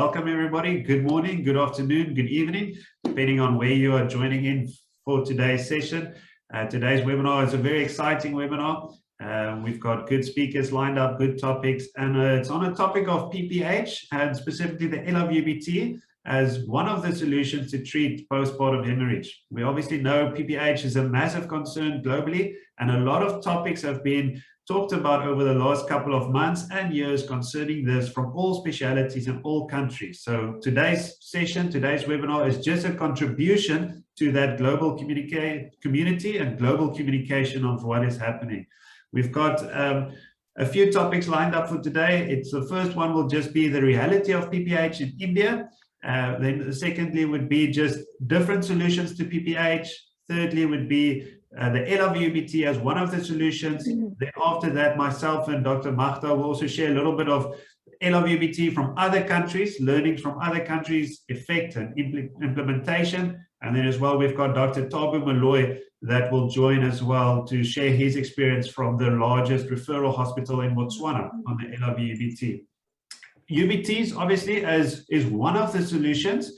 welcome everybody. Good morning, good afternoon, good evening, depending on where you are joining in for today's session. Today's webinar is a very exciting webinar. We've got good speakers lined up, good topics, and it's on a topic of PPH and specifically the Ellavi UBT as one of the solutions to treat postpartum hemorrhage. We obviously know PPH is a massive concern globally, and a lot of topics have been talked about over the last couple of months and years concerning this from all specialities in all countries. So today's session, today's webinar is just a contribution to that global community and global communication of what is happening. We've got a few topics lined up for today. The first one will just be the reality of PPH in India. Then secondly would be just different solutions to PPH. Thirdly would be the Ellavi UBT as one of the solutions. Then after that, myself and Dr. Magda will also share a little bit of Ellavi UBT from other countries, learnings from other countries, effect and implementation. And then as well, we've got Dr. Thabo Moloi that will join as well to share his experience from the largest referral hospital in Botswana on the Ellavi UBT. UBTs obviously is one of the solutions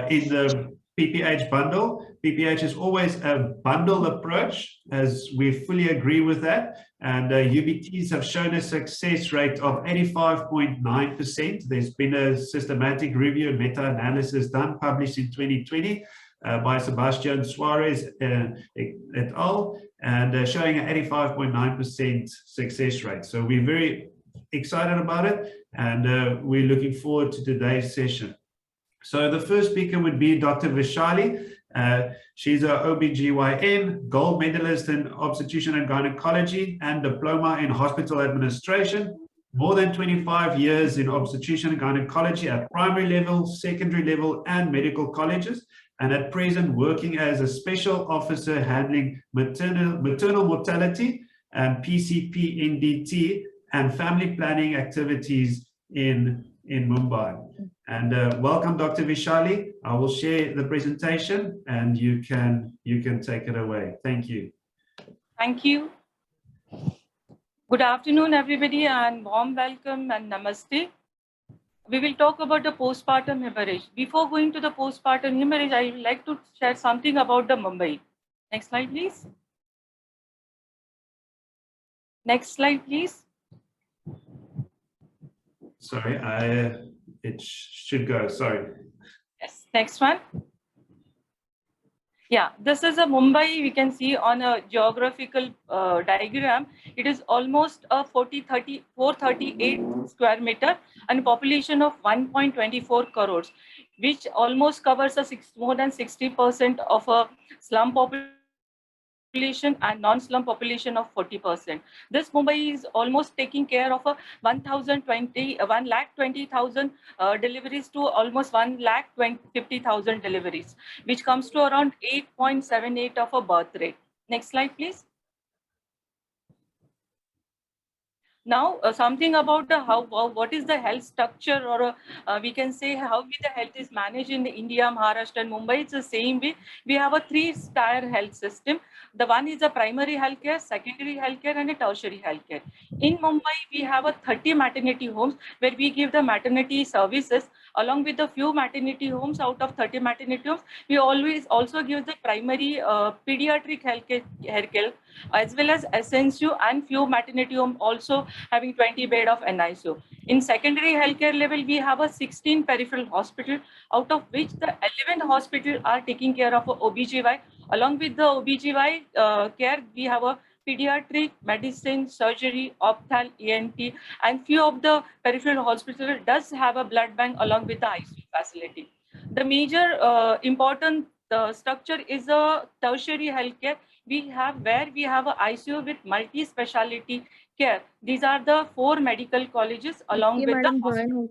in the PPH bundle. PPH is always a bundle approach, as we fully agree with that. And UBTs have shown a success rate of 85.9%. There's been a systematic review and meta-analysis done, published in 2020 by Sebastian Suarez et al., and showing an 85.9% success rate. So we're very excited about it, and we're looking forward to today's session. So the first speaker would be Dr. Vaishali. She's an OBGYN, gold medalist in obstetrician and gynecology, and diploma in hospital administration. More than 25 years in obstetrician and gynecology at primary level, secondary level, and medical colleges. And at present working as a special officer handling maternal mortality and PCP NDT and family planning activities in Mumbai. And welcome, Dr. Vaishali. I will share the presentation and you can take it away. Thank you. Thank you. Good afternoon, everybody, and warm welcome and namaste. We will talk about the postpartum hemorrhage. Before going to the postpartum hemorrhage, I would like to share something about the Mumbai. Next slide, please. Next slide, please. Sorry, it should go, sorry. Yes, next one. Yeah, this is a Mumbai, we can see on a geographical diagram. It is almost a 438 square meter and population of 1.24 crores, which almost covers more than 60% of a slum population and non-slum population of 40%. This Mumbai is almost taking care of a 1,20,000 deliveries to almost 1,50,000 deliveries, which comes to around 8.78 of a birth rate. Next slide, please. Now, something about the what is the health structure, or we can say how the health is managed in India, Maharashtra and Mumbai. It's the same way. We have a 3-tier health system. The one is a primary healthcare, secondary healthcare, and a tertiary healthcare. In Mumbai, we have a 30 maternity homes where we give the maternity services along with the few maternity homes. Out of 30 maternity homes, we always also give the primary pediatric healthcare as well as SNCU, and few maternity homes also having 20 bed of NICU. In secondary healthcare level, we have a 16 peripheral hospital, out of which the 11 hospitals are taking care of OBGY. Along with the OBGY care, we have a pediatric, medicine, surgery, opthal, ENT, and few of the peripheral hospitals does have a blood bank along with the ICU facility. The major important structure is a tertiary healthcare. We have a ICU with multi-speciality care. These are the 4 medical colleges along with the hospital.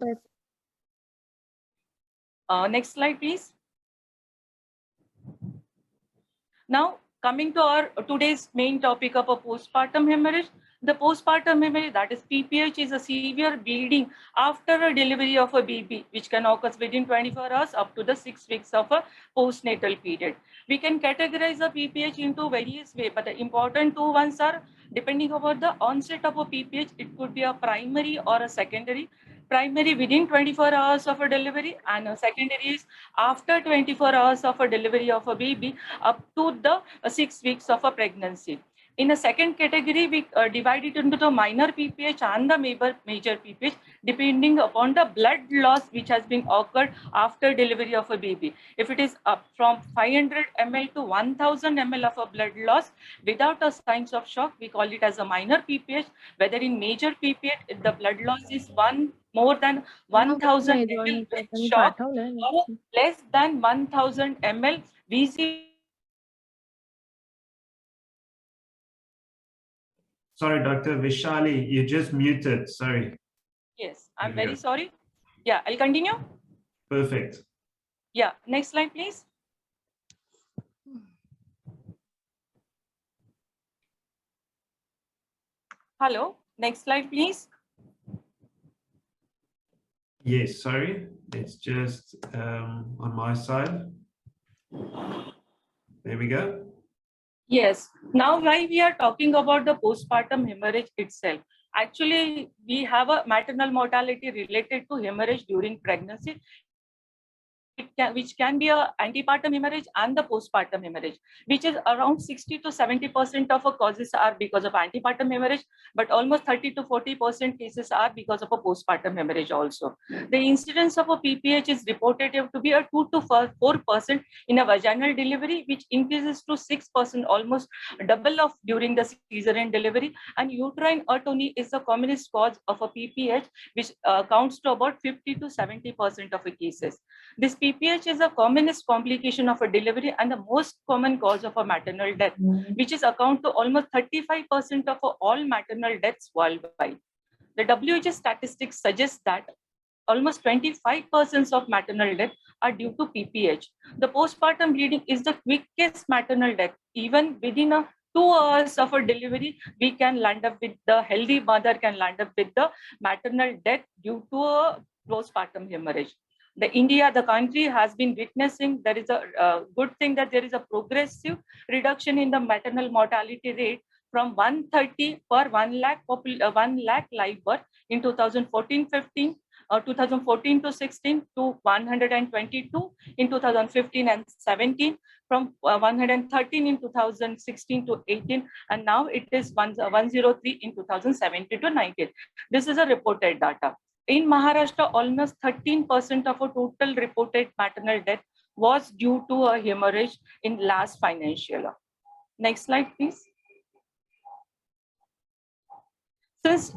Next slide, please. Now, coming to our today's main topic of a postpartum hemorrhage. The postpartum hemorrhage, that is PPH, is a severe bleeding after a delivery of a baby, which can occur within 24 hours up to the 6 weeks of a postnatal period. We can categorize a PPH into various ways, but the important 2 ones are, depending upon the onset of a PPH, it could be a primary or a secondary. primary within 24 hours of a delivery, and secondary is after 24 hours of a delivery of a baby up to the 6 weeks of a pregnancy. In a second category, we divide it into the minor PPH and the major PPH, depending upon the blood loss which has been occurred after delivery of a baby. If it is up from 500 ml to 1000 ml of a blood loss without a signs of shock, we call it as a minor PPH. Whether in major PPH, if the blood loss is more than 1000 ml with shock or less than 1000 ml VC. Sorry, Dr. Vaishali, you just muted. Sorry. Yes, I'm very sorry. Yeah, I'll continue. Perfect. Yeah, next slide, please. Hello, next slide, please. Yes, sorry. It's just on my side. There we go. Yes. Now, why we are talking about the postpartum hemorrhage itself? Actually, we have a maternal mortality related to hemorrhage during pregnancy, which can be a antepartum hemorrhage and the postpartum hemorrhage, which is around 60 to 70% of causes are because of antepartum hemorrhage, but almost 30 to 40% cases are because of a postpartum hemorrhage also. The incidence of a PPH is reported to be a 2 to 4% in a vaginal delivery, which increases to 6%, almost double of during the cesarean delivery. And uterine atony is the commonest cause of a PPH, which counts to about 50 to 70% of the cases. This PPH is the commonest complication of a delivery and the most common cause of a maternal death, which is account to almost 35% of all maternal deaths worldwide. The WHO statistics suggest that almost 25% of maternal death are due to PPH. The postpartum bleeding is the quickest maternal death. Even within 2 hours of a delivery, we can land up with the healthy mother can land up with the maternal death due to a postpartum hemorrhage. The country has been witnessing, there is a good thing that there is a progressive reduction in the maternal mortality rate from 130 per 1 lakh live birth in 2014-15, 2014 to 16 to 122 in 2015 and 17, from 113 in 2016 to 18, and now it is 103 in 2017 to 19. This is a reported data. In Maharashtra, almost 13% of a total reported maternal death was due to a hemorrhage in last financial year. Next slide, please. Since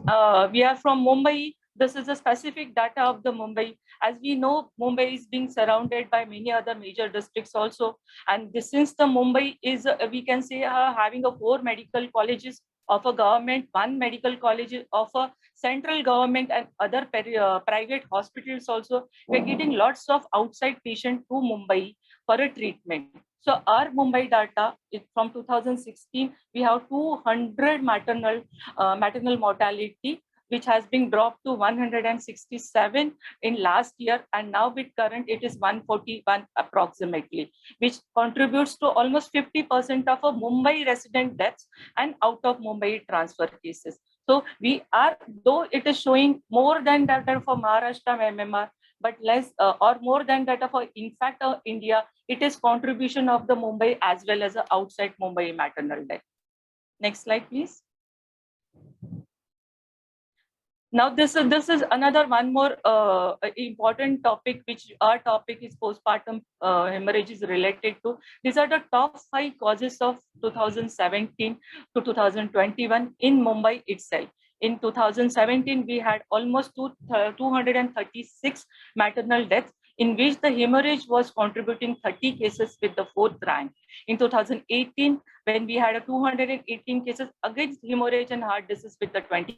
we are from Mumbai, this is a specific data of the Mumbai. As we know, Mumbai is being surrounded by many other major districts also. And since the Mumbai is, we can say, having 4 medical colleges of a government, 1 medical college of a central government, and other private hospitals also, we're getting lots of outside patients to Mumbai for a treatment. So our Mumbai data is from 2016, we have 200 maternal mortality, which has been dropped to 167 in last year, and now with current it is 141 approximately, which contributes to almost 50% of a Mumbai resident deaths and out of Mumbai transfer cases. So we are, though it is showing more than data for Maharashtra MMR, but less or more than data for, in fact, India, it is contribution of the Mumbai as well as outside Mumbai maternal death. Next slide, please. Now, this is another one more important topic, which our topic is postpartum hemorrhage is related to. These are the top 5 causes of 2017 to 2021 in Mumbai itself. In 2017, we had almost 236 maternal deaths, in which the hemorrhage was contributing 30 cases with the 4th rank. In 2018, when we had 218 cases, against hemorrhage and heart disease with the 20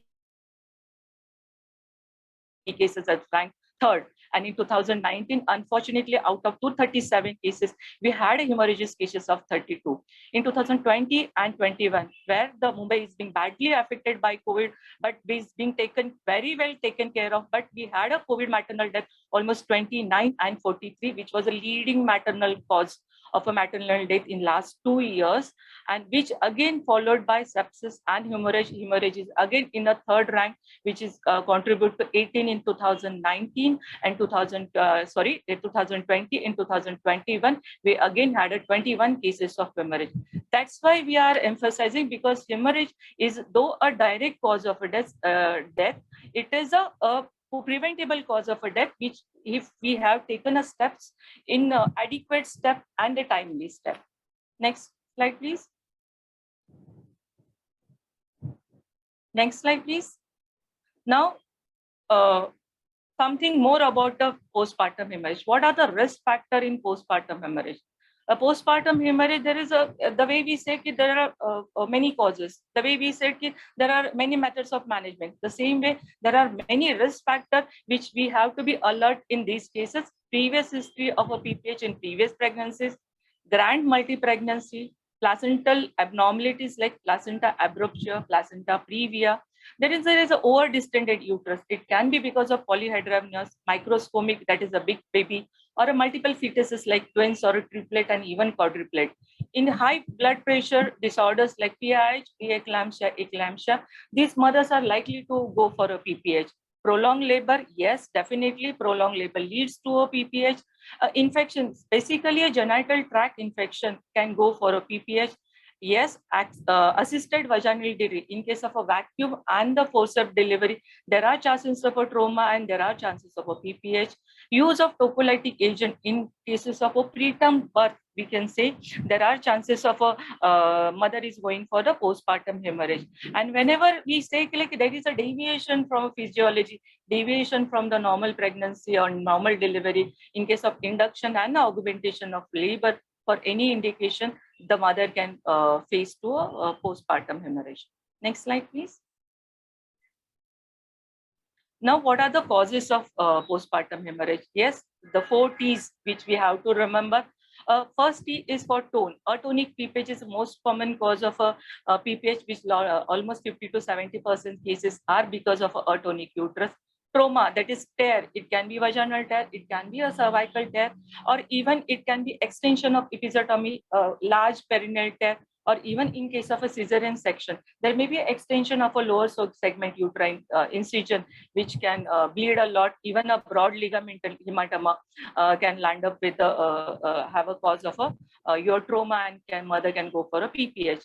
cases at ranked 3rd. And in 2019, unfortunately, out of 237 cases, we had hemorrhages cases of 32. In 2020 and 21, where the Mumbai is being badly affected by COVID, but is being taken very well taken care of, but we had a COVID maternal death almost 29 and 43, which was a leading maternal cause of a maternal death in last 2 years, and which again followed by sepsis and hemorrhage. Hemorrhage is again in a third rank, which is contribute to 18 in 2019 and 2020. In 2021, we again had a 21 cases of hemorrhage. That's why we are emphasizing, because hemorrhage is, though a direct cause of a death, it is a preventable cause of a death, which if we have taken a steps in adequate step and a timely step. Next slide, please. Next slide, please. Now, something more about the postpartum hemorrhage. What are the risk factors in postpartum hemorrhage? A postpartum hemorrhage, there is the way we say that there are many causes. The way we said there are many methods of management. The same way, there are many risk factors which we have to be alert in these cases. Previous history of a PPH in previous pregnancies, grand multi-pregnancy, placental abnormalities like placenta abruptia, placenta previa. There is an over-distended uterus. It can be because of polyhydramnios, microscomic, that is a big baby, or a multiple fetuses like twins or a triplet and even quadruplet. In high blood pressure disorders like PPH, preeclampsia, these mothers are likely to go for a PPH. Prolonged labor, yes, definitely prolonged labor leads to a PPH. Infections, basically a genital tract infection can go for a PPH. Yes, assisted vaginal delivery in case of a vacuum and the forceps delivery, there are chances of a trauma and there are chances of a PPH. Use of tocolytic agent in cases of a preterm birth, we can say there are chances of a mother is going for the postpartum hemorrhage. And whenever we say like there is a deviation from physiology, deviation from the normal pregnancy or normal delivery in case of induction and augmentation of labor, for any indication, the mother can face to a postpartum hemorrhage. Next slide, please. Now, what are the causes of postpartum hemorrhage? Yes, the 4 T's which we have to remember. First T is for tone. Atonic PPH is the most common cause of a PPH, which almost 50 to 70% cases are because of a atonic uterus. Trauma, that is tear. It can be vaginal tear, it can be a cervical tear, or even it can be extension of episiotomy, large perineal tear, or even in case of a cesarean section, there may be an extension of a lower segment uterine incision, which can bleed a lot. Even a broad ligamental hematoma can land up with have a cause of your trauma, and mother can go for a PPH.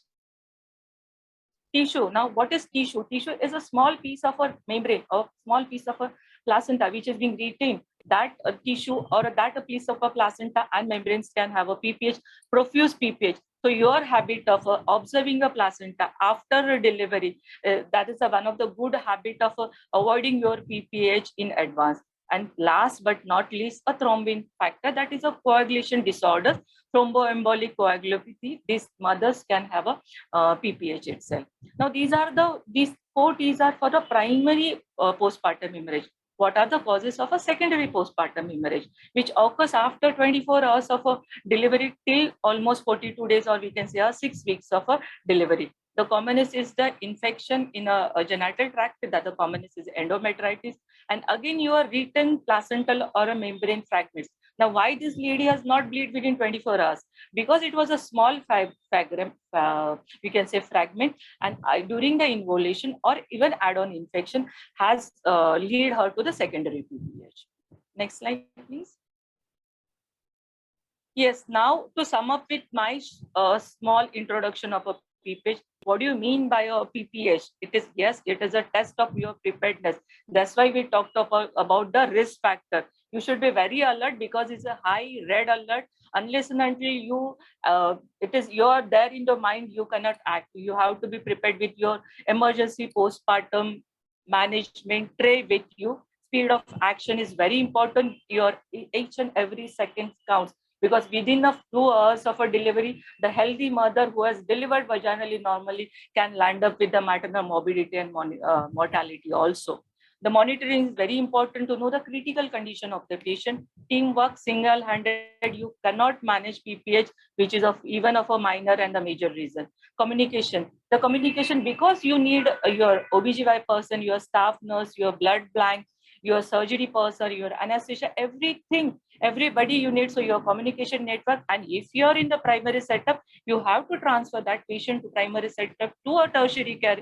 Tissue. Now, what is tissue? Tissue is a small piece of a membrane, a small piece of a placenta which is being retained. That tissue or that a piece of a placenta and membranes can have a PPH, profuse PPH. So your habit of observing a placenta after a delivery, that is one of the good habit of avoiding your PPH in advance. And last but not least, a thrombin factor, that is a coagulation disorder, thromboembolic coagulopathy. These mothers can have a PPH itself. Now, these 4 T's are for the primary postpartum hemorrhage. What are the causes of a secondary postpartum hemorrhage, which occurs after 24 hours of a delivery till almost 42 days, or we can say 6 weeks of a delivery? The commonest is the infection in a genital tract, that the commonest is endometritis. And again, your written placental or a membrane fragments. Now, why this lady has not bleed within 24 hours? Because it was a small we can say fragment, and during the involation or even add-on infection has lead her to the secondary PPH. Next slide, please. Yes, now to sum up with my small introduction of a PPH, what do you mean by a PPH? It is, yes, it is a test of your preparedness. That's why we talked about the risk factor. You should be very alert because it's a high red alert. Unless and until you, you are there in the mind, you cannot act. You have to be prepared with your emergency postpartum management tray with you. Speed of action is very important. Your each and every second counts. Because within 2 hours of a delivery, the healthy mother who has delivered vaginally normally can land up with the maternal morbidity and mortality also. The monitoring is very important to know the critical condition of the patient. Teamwork, single-handed, you cannot manage PPH, which is even of a minor and a major reason. Communication. The communication, because you need your OBGY person, your staff nurse, your blood bank, your surgery person, your anesthesia, everything, everybody you need. So your communication network, and if you're in the primary setup, you have to transfer that patient to primary setup to a tertiary care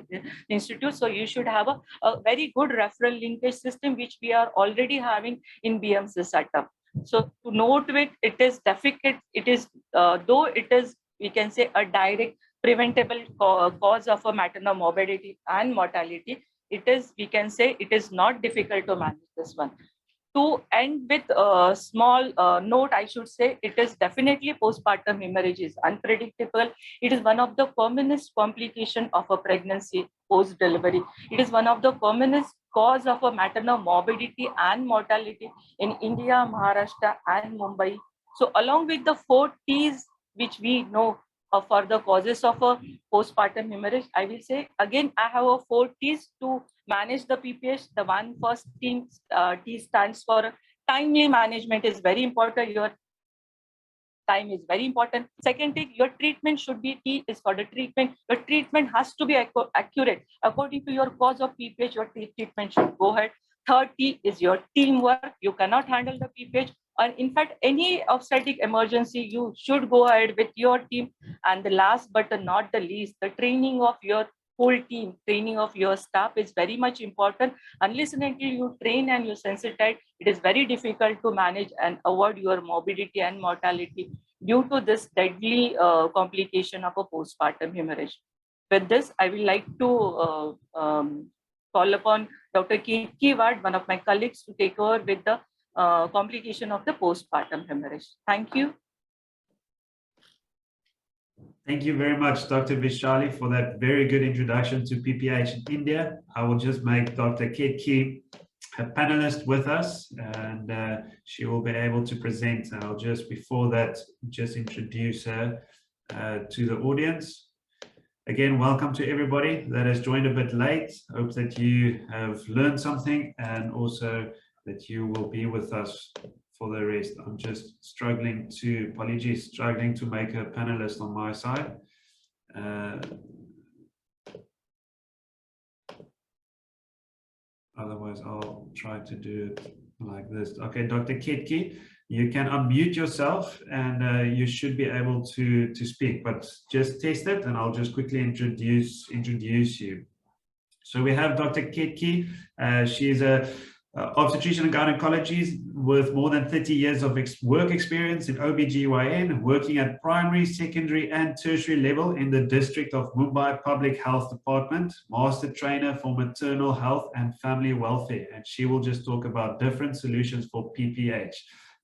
institute. So you should have a very good referral linkage system, which we are already having in BMC setup. So to note with, it is difficult, it is, though it is, we can say, a direct preventable cause of a maternal morbidity and mortality, it is, we can say, it is not difficult to manage this one. To end with a small note, I should say, it is definitely postpartum hemorrhage is unpredictable. It is one of the commonest complication of a pregnancy post-delivery. It is one of the commonest cause of a maternal morbidity and mortality in India, Maharashtra, and Mumbai. So along with the 4 T's, which we know for the causes of a postpartum hemorrhage, I will say again, I have a 4 T's to manage the PPH. The one first T stands for timely management is very important. Your time is very important. Second thing, your treatment should be, T is for the treatment. Your treatment has to be accurate. According to your cause of PPH, your treatment should go ahead. Third T is your teamwork. You cannot handle the PPH. And in fact, any obstetric emergency, you should go ahead with your team. And the last but not the least, the training of your whole team, training of your staff is very much important. Unless and until you train and you sensitize, it is very difficult to manage and avoid your morbidity and mortality due to this deadly complication of a postpartum hemorrhage. With this, I would like to call upon Dr. Ketki Wad, one of my colleagues, to take over with the complication of the postpartum hemorrhage. Thank you. Thank you very much, Dr. Vaishali, for that very good introduction to PPH in India. I will just make Dr. Ketki a panelist with us, and she will be able to present. And I'll just, before that, just introduce her to the audience. Again, welcome to everybody that has joined a bit late. Hope that you have learned something, and also that you will be with us for the rest. I'm just struggling to make a panelist on my side. Otherwise, I'll try to do it like this. Okay, Dr. Ketki, you can unmute yourself, and you should be able to speak, but just test it, and I'll just quickly introduce you. So we have Dr. Ketki. She is a obstetrician and gynecologist with more than 30 years of work experience in OBGYN, working at primary, secondary, and tertiary level in the District of Mumbai Public Health Department, master trainer for maternal health and family welfare. And she will just talk about different solutions for PPH.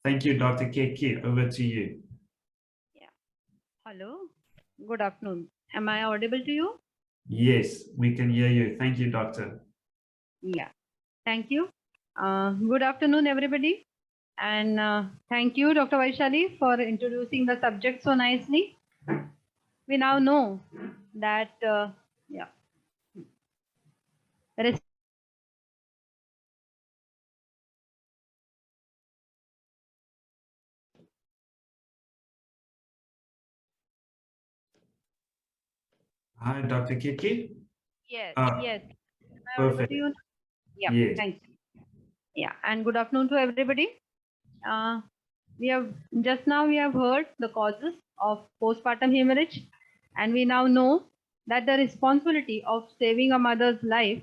Thank you, Dr. Ketki. Over to you. Yeah. Hello. Good afternoon. Am I audible to you? Yes, we can hear you. Thank you, doctor. Yeah. Thank you. Good afternoon, everybody. And thank you, Dr. Vaishali, for introducing the subject so nicely. We now know that, Hi, Dr. Ketki. Yes, yes. Perfect. Yeah, yes. Thank you. Yeah, and good afternoon to everybody. We have heard the causes of postpartum hemorrhage, and we now know that the responsibility of saving a mother's life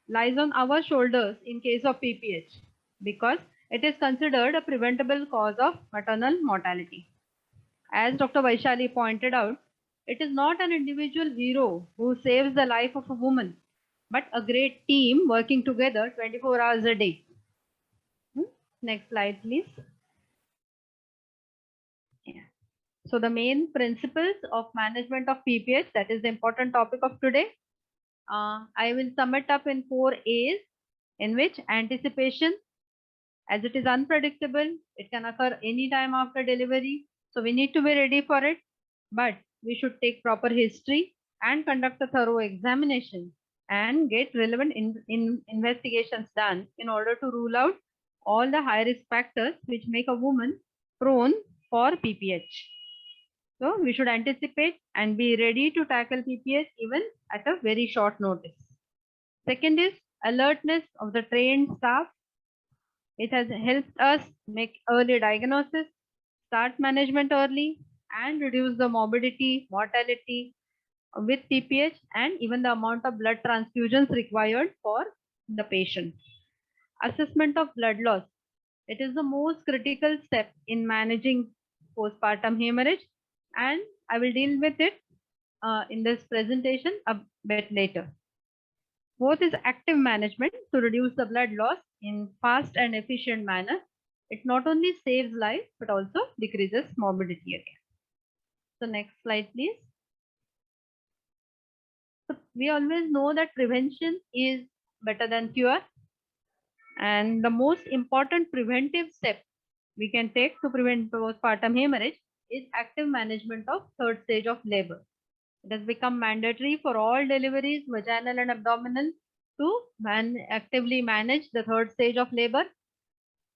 lies on our shoulders in case of PPH, because it is considered a preventable cause of maternal mortality. As Dr. Vaishali pointed out, it is not an individual hero who saves the life of a woman, but a great team working together 24 hours a day. Next slide, please. Yeah. So the main principles of management of PPH, that is the important topic of today. I will sum it up in 4 A's, in which anticipation, as it is unpredictable, it can occur anytime after delivery. So we need to be ready for it, but we should take proper history and conduct a thorough examination and get relevant investigations done in order to rule out all the high risk factors which make a woman prone for PPH. So we should anticipate and be ready to tackle PPH even at a very short notice. Second is alertness of the trained staff It has helped us make early diagnosis, start management early, and reduce the morbidity, mortality with PPH, and even the amount of blood transfusions required for the patient. Assessment of blood loss. It is the most critical step in managing postpartum hemorrhage, and I will deal with it in this presentation a bit later. Fourth is active management to reduce the blood loss in fast and efficient manner. It not only saves life but also decreases morbidity again. So next slide, please. So we always know that prevention is better than cure, and the most important preventive step we can take to prevent postpartum hemorrhage is active management of third stage of labor. It has become mandatory for all deliveries, vaginal and abdominal, to actively manage the third stage of labor.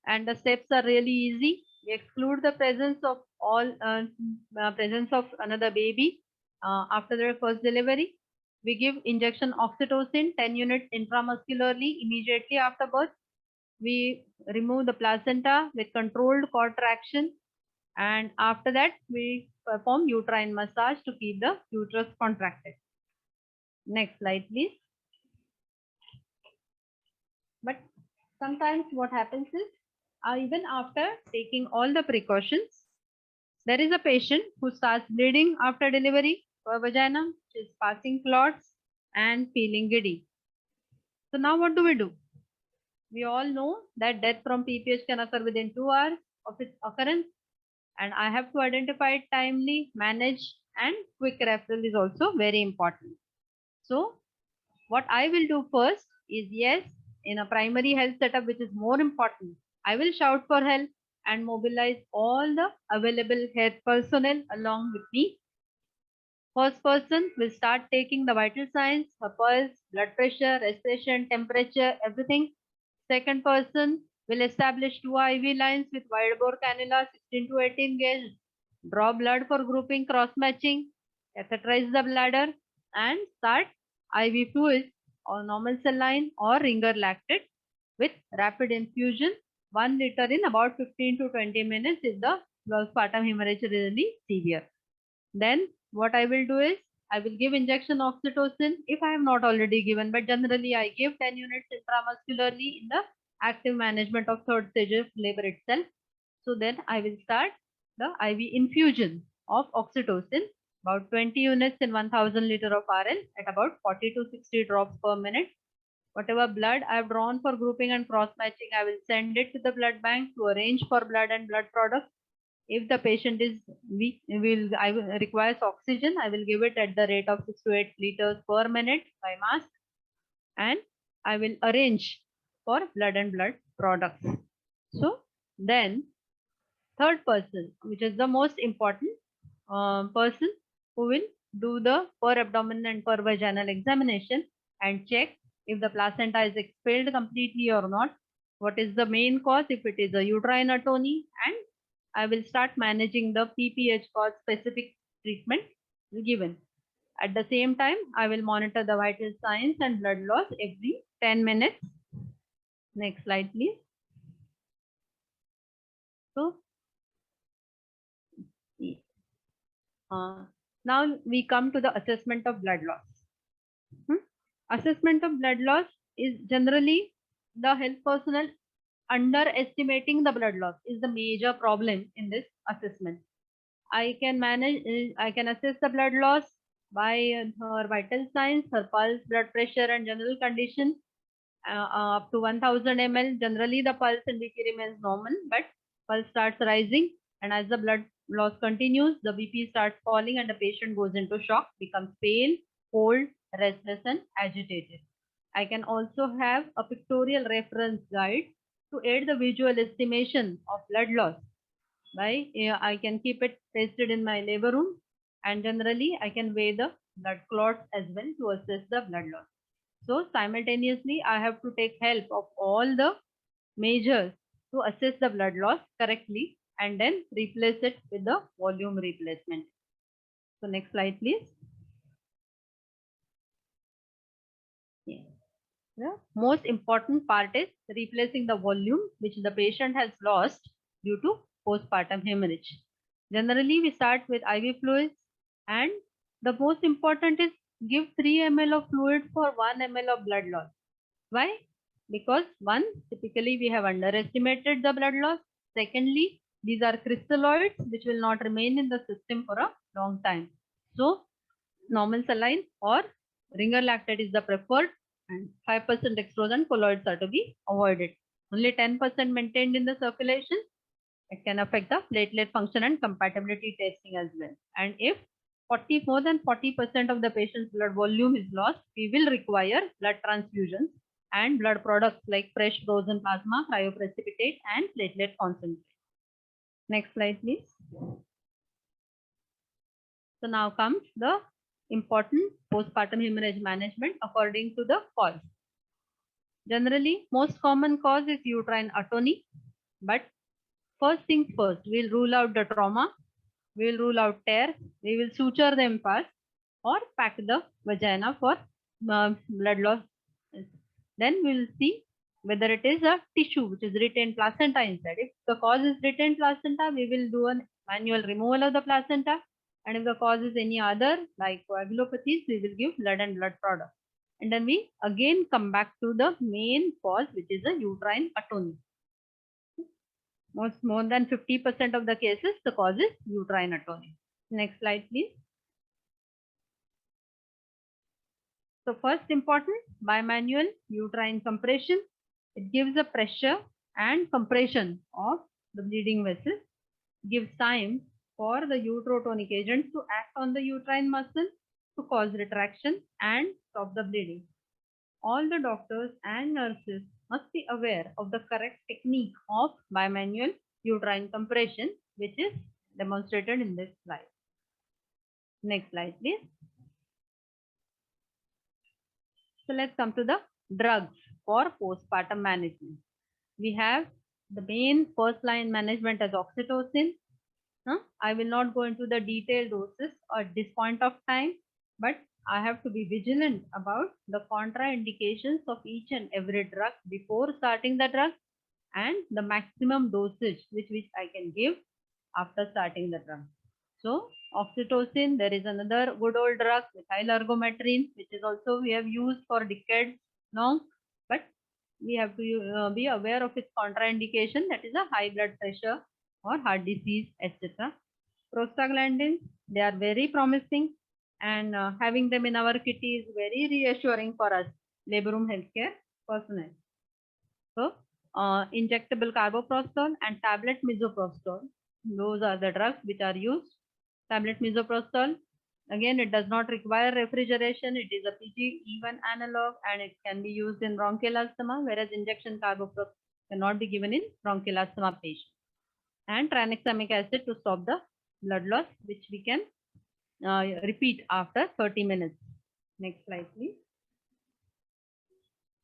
And the steps are really easy. We exclude the presence of presence of another baby after their first delivery. We give injection oxytocin 10 units intramuscularly immediately after birth. We remove the placenta with controlled cord traction, and after that we perform uterine massage to keep the uterus contracted. Next slide, please. But sometimes what happens is, even after taking all the precautions, there is a patient who starts bleeding after delivery for vagina, which is passing clots and feeling giddy. So now what do we do? We all know that death from PPH can occur within 2 hours of its occurrence, and I have to identify it timely, manage, and quick referral is also very important. So what I will do first is, yes, in a primary health setup, which is more important, I will shout for help and mobilize all the available health personnel along with me. First person will start taking the vital signs, her pulse, blood pressure, respiration, temperature, everything. Second person will establish 2 IV lines with wide bore cannula 16 to 18 gauge, draw blood for grouping, cross matching, catheterize the bladder, and start IV fluids or normal saline or ringer lactate with rapid infusion 1 liter in about 15 to 20 minutes if the postpartum hemorrhage is really severe. Then what I will do is, I will give injection oxytocin if I have not already given, but generally I give 10 units intramuscularly in the active management of third stage of labor itself. So then I will start the IV infusion of oxytocin, about 20 units in 1000 liter of RL at about 40 to 60 drops per minute. Whatever blood I have drawn for grouping and cross matching, I will send it to the blood bank to arrange for blood and blood products. If the patient is weak, requires oxygen, I will give it at the rate of 6 to 8 liters per minute by mask, and I will arrange for blood and blood products. So then third person, which is the most important person, who will do the per abdomen and per vaginal examination and check if the placenta is expelled completely or not, what is the main cause, if it is a uterine atony, and I will start managing the PPH cause specific treatment given. At the same time, I will monitor the vital signs and blood loss every 10 minutes. Next slide, please. So, now we come to the assessment of blood loss. Assessment of blood loss is generally the health personnel underestimating the blood loss is the major problem in this assessment. I can assess the blood loss by her vital signs, her pulse, blood pressure, and general condition up to 1000 ml. Generally, the pulse and BP remains normal, but pulse starts rising, and as the blood loss continues, the BP starts falling, and the patient goes into shock, becomes pale, cold, restless, and agitated. I can also have a pictorial reference guide to aid the visual estimation of blood loss. I can keep it pasted in my labor room, and generally I can weigh the blood clots as well to assess the blood loss. So simultaneously I have to take help of all the measures to assess the blood loss correctly and then replace it with the volume replacement. So next slide, please. Yeah. The most important part is replacing the volume which the patient has lost due to postpartum hemorrhage. Generally, we start with IV fluids, and the most important is give 3 ml of fluid for 1 ml of blood loss. Why? Because one, typically we have underestimated the blood loss. Secondly, these are crystalloids which will not remain in the system for a long time. So, normal saline or ringer lactate is the preferred, and 5% dextrose and colloids are to be avoided. Only 10% maintained in the circulation. It can affect the platelet function and compatibility testing as well. And if more than 40% of the patient's blood volume is lost, we will require blood transfusions and blood products like fresh frozen plasma, cryoprecipitate, and platelet concentrate. Next slide, please. So now comes the important postpartum hemorrhage management according to the cause. Generally, most common cause is uterine atony, but first things first, we'll rule out the trauma, we'll rule out tear, we will suture them fast or pack the vagina for blood loss. Then we'll see whether it is a tissue which is retained placenta inside. If the cause is retained placenta, we will do a manual removal of the placenta. And if the cause is any other like coagulopathies, we will give blood and blood product. And then we again come back to the main cause, which is a uterine atony. More than 50% of the cases, the cause is uterine atony. Next slide, please. So first important, bimanual uterine compression. It gives a pressure and compression of the bleeding vessel, gives time for the uterotonic agent to act on the uterine muscle to cause retraction and stop the bleeding. All the doctors and nurses must be aware of the correct technique of bimanual uterine compression, which is demonstrated in this slide. Next slide, please. So let's come to the drugs for postpartum management. We have the main first line management as oxytocin. I will not go into the detailed doses at this point of time, but I have to be vigilant about the contraindications of each and every drug before starting the drug and the maximum dosage which I can give after starting the drug. So oxytocin, there is another good old drug, methylargometrine, which is also we have used for decades long, but we have to be aware of its contraindication, that is a high blood pressure or heart disease, etc. Prostaglandins, they are very promising, and having them in our kitty is very reassuring for us, labor room healthcare personnel. So injectable carboprostol and tablet misoprostol, those are the drugs which are used. Tablet misoprostol, again, it does not require refrigeration. It is a PG-E1 analog and it can be used in bronchial asthma, whereas injection carboprostol cannot be given in bronchial asthma patients. And tranexamic acid to stop the blood loss, which we can repeat after 30 minutes. Next slide, please.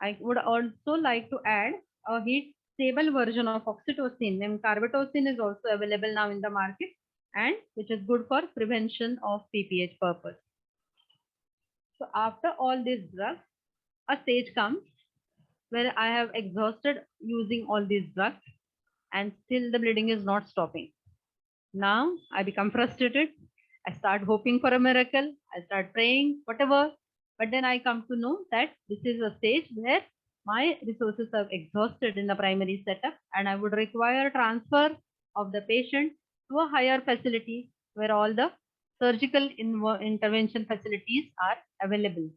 I would also like to add a heat stable version of oxytocin named carbetocin is also available now in the market, and which is good for prevention of PPH purpose. So after all these drugs, a stage comes where I have exhausted using all these drugs and still the bleeding is not stopping. Now I become frustrated. I start hoping for a miracle. I start praying, whatever. But then I come to know that this is a stage where my resources are exhausted in the primary setup and I would require transfer of the patient to a higher facility where all the surgical intervention facilities are available.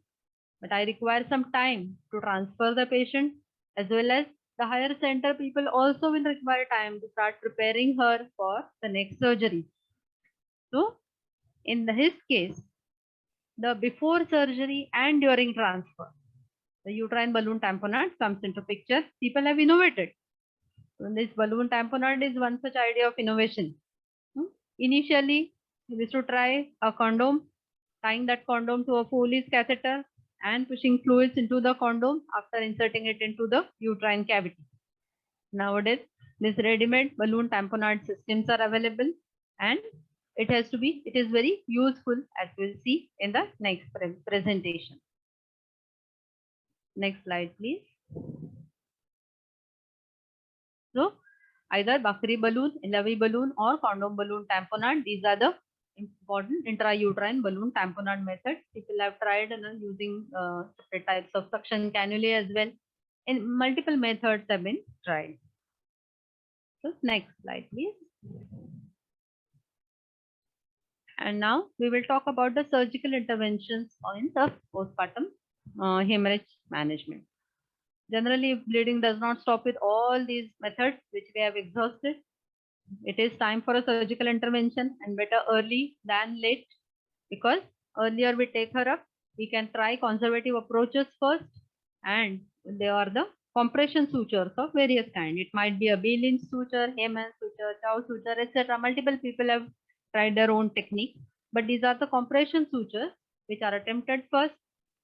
But I require some time to transfer the patient, as well as the higher center people also will require time to start preparing her for the next surgery. So in his case, the before surgery and during transfer, the uterine balloon tamponade comes into picture. People have innovated. So this balloon tamponade is one such idea of innovation. Initially, we used to try a condom, tying that condom to a Foley's catheter and pushing fluids into the condom after inserting it into the uterine cavity. Nowadays, this ready-made balloon tamponade systems are available, and it is very useful, as we'll see in the next presentation. Next slide, please. So either Bakri balloon, Ellavi balloon, or condom balloon tamponade. These are the important intrauterine balloon tamponade methods. People have tried using separate types of suction cannulae as well. And multiple methods have been tried. So next slide, please. And now we will talk about the surgical interventions in the postpartum hemorrhage management. Generally, if bleeding does not stop with all these methods which we have exhausted, it is time for a surgical intervention, and better early than late, because earlier we take her up, we can try conservative approaches first, and they are the compression sutures of various kind. It might be a B-Lynch suture, Heyman suture, Chow suture, etc. Multiple people have tried their own technique, but these are the compression sutures which are attempted first.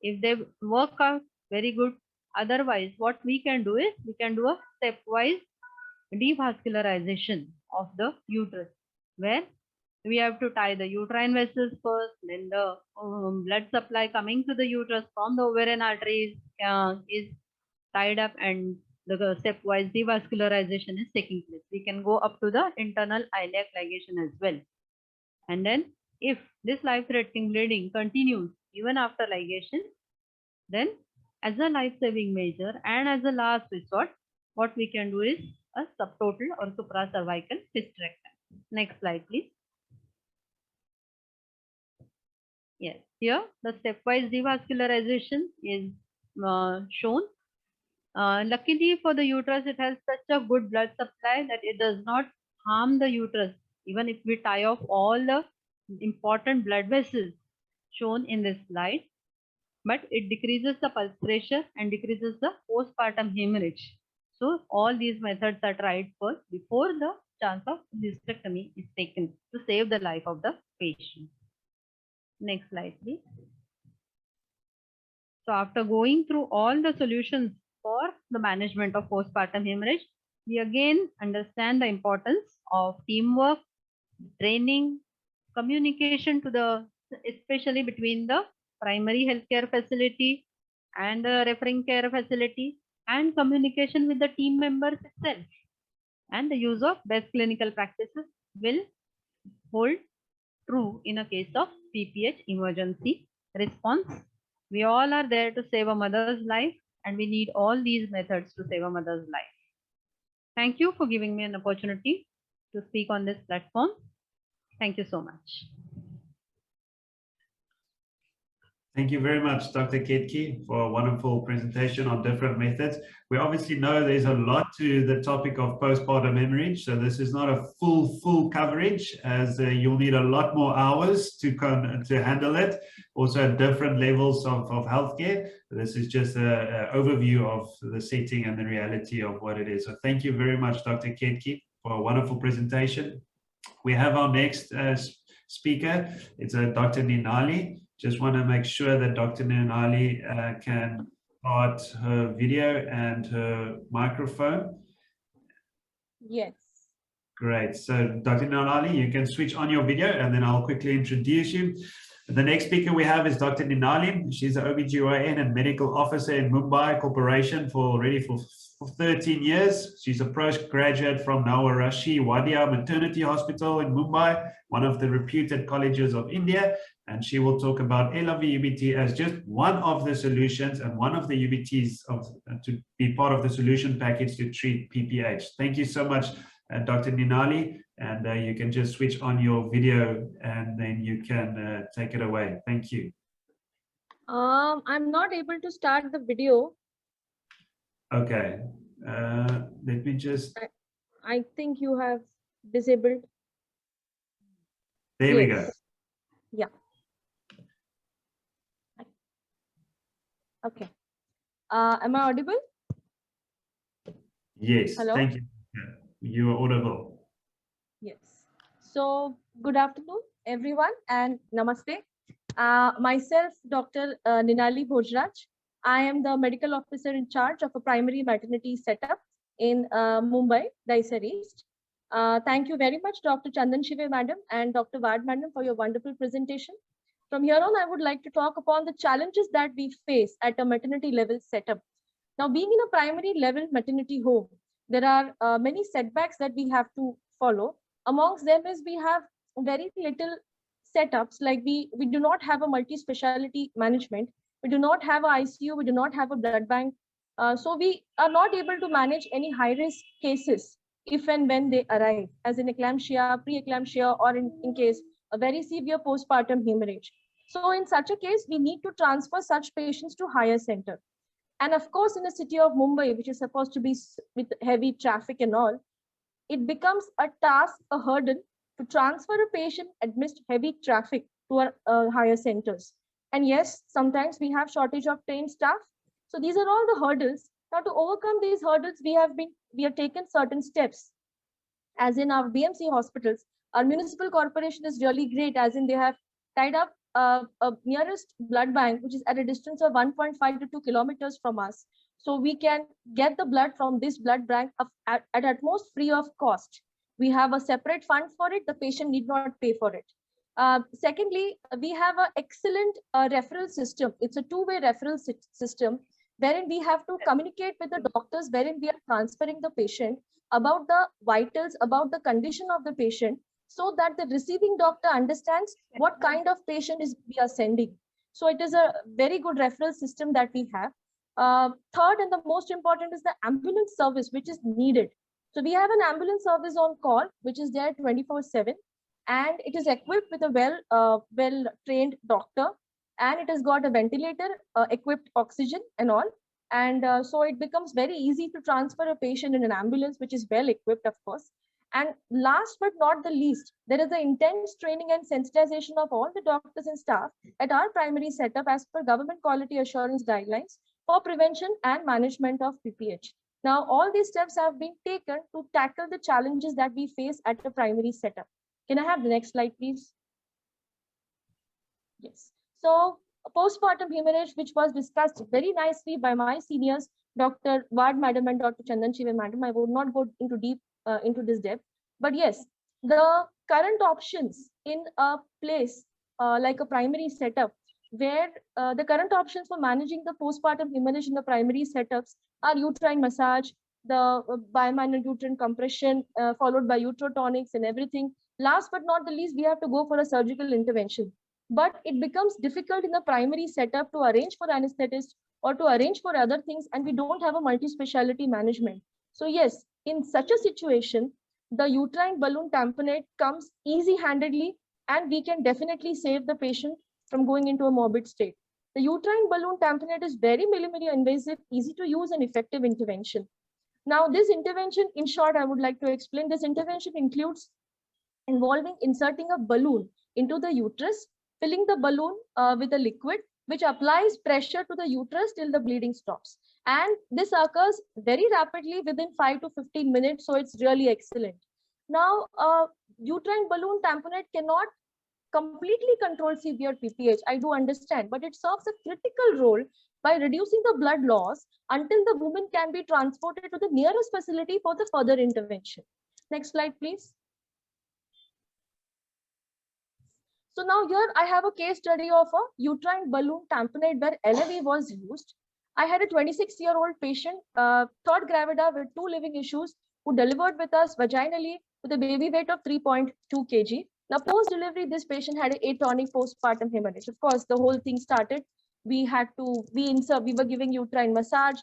If they work out, very good. Otherwise, what we can do is we can do a stepwise devascularization of the uterus, where we have to tie the uterine vessels first, then the blood supply coming to the uterus from the ovarian arteries is tied up, and the stepwise devascularization is taking place. We can go up to the internal iliac ligation as well. And then if this life-threatening bleeding continues even after ligation, then as a life-saving measure and as a last resort, what we can do is a subtotal or supracervical hysterectomy. Next slide, please. Yes, here the stepwise devascularization is shown. Luckily for the uterus, it has such a good blood supply that it does not harm the uterus, even if we tie off all the important blood vessels shown in this slide. But it decreases the pulse pressure and decreases the postpartum hemorrhage. So all these methods are tried first before the chance of hysterectomy is taken to save the life of the patient. Next slide, please. So after going through all the solutions for the management of postpartum hemorrhage, we again understand the importance of teamwork, training, communication to the, especially between the primary healthcare facility and the referring care facility, and communication with the team members itself. And the use of best clinical practices will hold true in a case of PPH emergency response. We all are there to save a mother's life, and we need all these methods to save a mother's life. Thank you for giving me an opportunity to speak on this platform. Thank you so much. Thank you very much, Dr. Ketki, for a wonderful presentation on different methods. We obviously know there's a lot to the topic of postpartum hemorrhage, so this is not a full coverage, as you'll need a lot more hours to handle it. Also at different levels of healthcare. This is just an overview of the setting and the reality of what it is. So thank you very much, Dr. Ketki, for a wonderful presentation. We have our next speaker. It's Dr. Neenali. Just want to make sure that Dr. Neenali can start her video and her microphone. Yes. Great. So Dr. Neenali, you can switch on your video and then I'll quickly introduce you. The next speaker we have is Dr. Neenali. She's an OBGYN and medical officer in Mumbai Corporation for 13 years. She's a postgraduate from Nawarashi Wadia Maternity Hospital in Mumbai, one of the reputed colleges of India. And she will talk about Ellavi UBT as just one of the solutions and one of the UBTs to be part of the solution package to treat PPH. Thank you so much, Dr. Neenali. And you can just switch on your video and then you can take it away. Thank you. I'm not able to start the video. Okay. Let me just... I think you have disabled. There we go. Yeah. Okay. Am I audible? Yes. Hello? Thank you. You are audible. Yes. So good afternoon, everyone, and namaste. Myself, Dr. Neenali Bhojraj. I am the medical officer in charge of a primary maternity setup in Mumbai, Dahisar East. Thank you very much, Dr. Chandanshive madam and Dr. Wad madam, for your wonderful presentation. From here on, I would like to talk upon the challenges that we face at a maternity level setup. Now, being in a primary level maternity home, there are many setbacks that we have to follow. Amongst them is we have very little setups, like we do not have a multi-speciality management. We do not have a ICU. We do not have a blood bank. So we are not able to manage any high-risk cases if and when they arrive, as in eclampsia, pre-eclampsia, or in case a very severe postpartum hemorrhage. So in such a case, we need to transfer such patients to higher center. And of course, in the city of Mumbai, which is supposed to be with heavy traffic and all, it becomes a task, a hurdle to transfer a patient amidst heavy traffic to our higher centers. And yes, sometimes we have shortage of trained staff. So these are all the hurdles. Now, to overcome these hurdles, we have taken certain steps. As in our BMC hospitals, our municipal corporation is really great, as in they have tied up a nearest blood bank, which is at a distance of 1.5 to 2 kilometers from us. So we can get the blood from this blood bank at most free of cost. We have a separate fund for it. The patient need not pay for it. Secondly, we have an excellent referral system. It's a two-way referral system, wherein we have to communicate with the doctors, wherein we are transferring the patient about the vitals, about the condition of the patient, so that the receiving doctor understands what kind of patient we are sending. So it is a very good referral system that we have. Third, and the most important, is the ambulance service, which is needed. So we have an ambulance service on call, which is there 24/7, and it is equipped with a well-trained doctor, and it has got a ventilator, equipped oxygen and all. And so it becomes very easy to transfer a patient in an ambulance, which is well equipped, of course. And last but not the least, there is the intense training and sensitization of all the doctors and staff at our primary setup as per government quality assurance guidelines for prevention and management of PPH. Now, all these steps have been taken to tackle the challenges that we face at the primary setup. Can I have the next slide, please? Yes. So, postpartum hemorrhage, which was discussed very nicely by my seniors, Dr. Wad Madam and Dr. Chandanshive Madam. I would not go into deep into this depth, but yes, the current options in a place like a primary setup, where the current options for managing the postpartum hemorrhage in the primary setups are uterine massage, the bimanual uterine compression, followed by uterotonics and everything. Last but not the least, we have to go for a surgical intervention. But it becomes difficult in the primary setup to arrange for anesthetist or to arrange for other things, and we don't have a multi-speciality management. So yes, in such a situation, the uterine balloon tamponade comes easy-handedly, and we can definitely save the patient from going into a morbid state. The uterine balloon tamponade is very minimally invasive, easy to use, and effective intervention. Now, this intervention, in short, I would like to explain. This intervention includes involving inserting a balloon into the uterus, filling the balloon with a liquid, which applies pressure to the uterus till the bleeding stops. And this occurs very rapidly within 5 to 15 minutes, so it's really excellent. Now, uterine balloon tamponade cannot completely control severe PPH, I do understand, but it serves a critical role by reducing the blood loss until the woman can be transported to the nearest facility for the further intervention. Next slide, please. So now here I have a case study of a uterine balloon tamponade where Ellavi was used. I had a 26-year-old patient, third gravida with 2 living issues, who delivered with us vaginally with a baby weight of 3.2 kg. Now, post-delivery, this patient had an atonic postpartum hemorrhage. Of course, the whole thing started. We were giving uterine massage.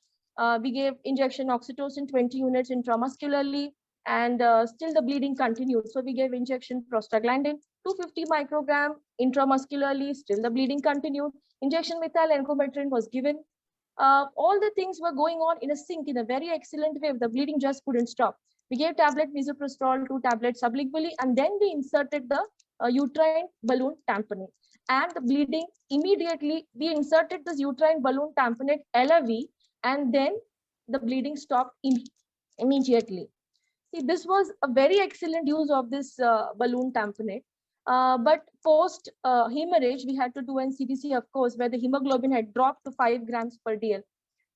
We gave injection oxytocin 20 units intramuscularly, and still the bleeding continued. So we gave injection prostaglandin 250 microgram intramuscularly, still the bleeding continued. Injection methyl encometrin was given. All the things were going on in a sync in a very excellent way. The bleeding just couldn't stop. We gave tablet misoprostol, 2 tablets sublingually, and then we inserted the uterine balloon tamponade. And the bleeding immediately, we inserted this uterine balloon tamponade Ellavi, and then the bleeding stopped immediately. See, this was a very excellent use of this balloon tamponade. But post hemorrhage, we had to do an CBC, of course, where the hemoglobin had dropped to 5 grams per DL.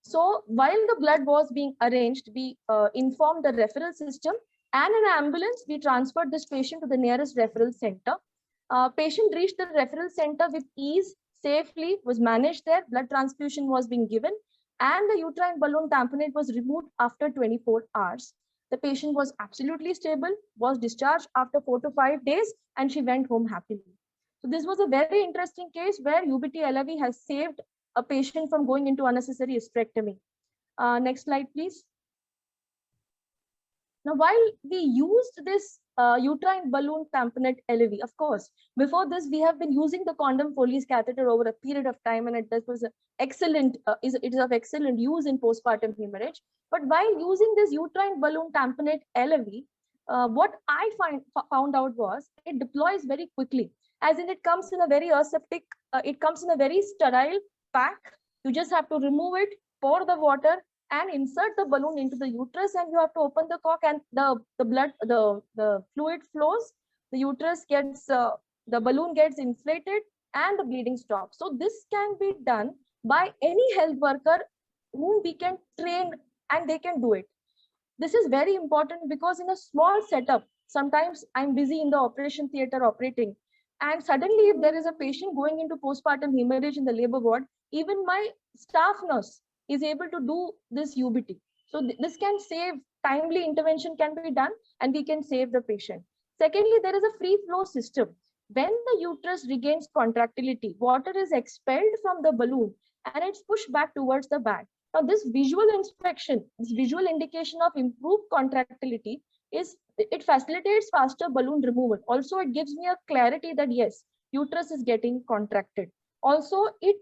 So while the blood was being arranged, we informed the referral system, and in an ambulance, we transferred this patient to the nearest referral center. Patient reached the referral center with ease, safely, was managed there, blood transfusion was being given, and the uterine balloon tamponade was removed after 24 hours. The patient was absolutely stable, was discharged after 4 to 5 days, and she went home happily. So this was a very interesting case where UBT Ellavi has saved a patient from going into unnecessary hysterectomy. Next slide, please. Now, while we used this uterine balloon tamponade Ellavi, of course, before this, we have been using the condom Foley's catheter over a period of time, and it was excellent, it is of excellent use in postpartum hemorrhage. But while using this uterine balloon tamponade Ellavi, what I found out was it deploys very quickly, as in it comes in a very aseptic, it comes in a very sterile pack. You just have to remove it, pour the water, and insert the balloon into the uterus, and you have to open the cork, and the fluid flows, the uterus gets, the balloon gets inflated, and the bleeding stops. So this can be done by any health worker whom we can train, and they can do it. This is very important because in a small setup, sometimes I'm busy in the operation theater operating, and suddenly if there is a patient going into postpartum hemorrhage in the labor ward, even my staff nurse is able to do this UBT. So this can save, timely intervention can be done, and we can save the patient. Secondly, there is a free flow system. When the uterus regains contractility, water is expelled from the balloon and it's pushed back towards the bag. Now this visual inspection, this visual indication of improved contractility it facilitates faster balloon removal. Also, it gives me a clarity that yes, uterus is getting contracted. Also, it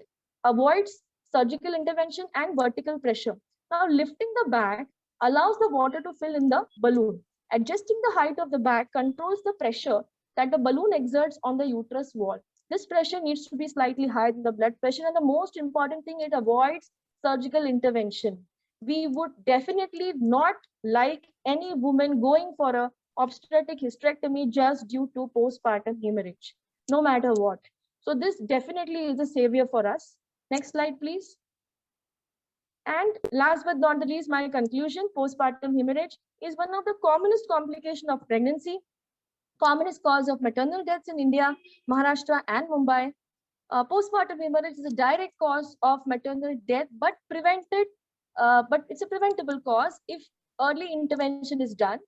avoids surgical intervention and vertical pressure. Now, lifting the bag allows the water to fill in the balloon. Adjusting the height of the bag controls the pressure that the balloon exerts on the uterus wall. This pressure needs to be slightly higher than the blood pressure, and the most important thing, it avoids surgical intervention. We would definitely not like any woman going for a obstetric hysterectomy just due to postpartum hemorrhage, no matter what. So this definitely is a savior for us. Next slide, please. And last but not the least, my conclusion, postpartum hemorrhage is one of the commonest complications of pregnancy, commonest cause of maternal deaths in India, Maharashtra and Mumbai. Postpartum hemorrhage is a direct cause of maternal death, but it's a preventable cause if early intervention is done.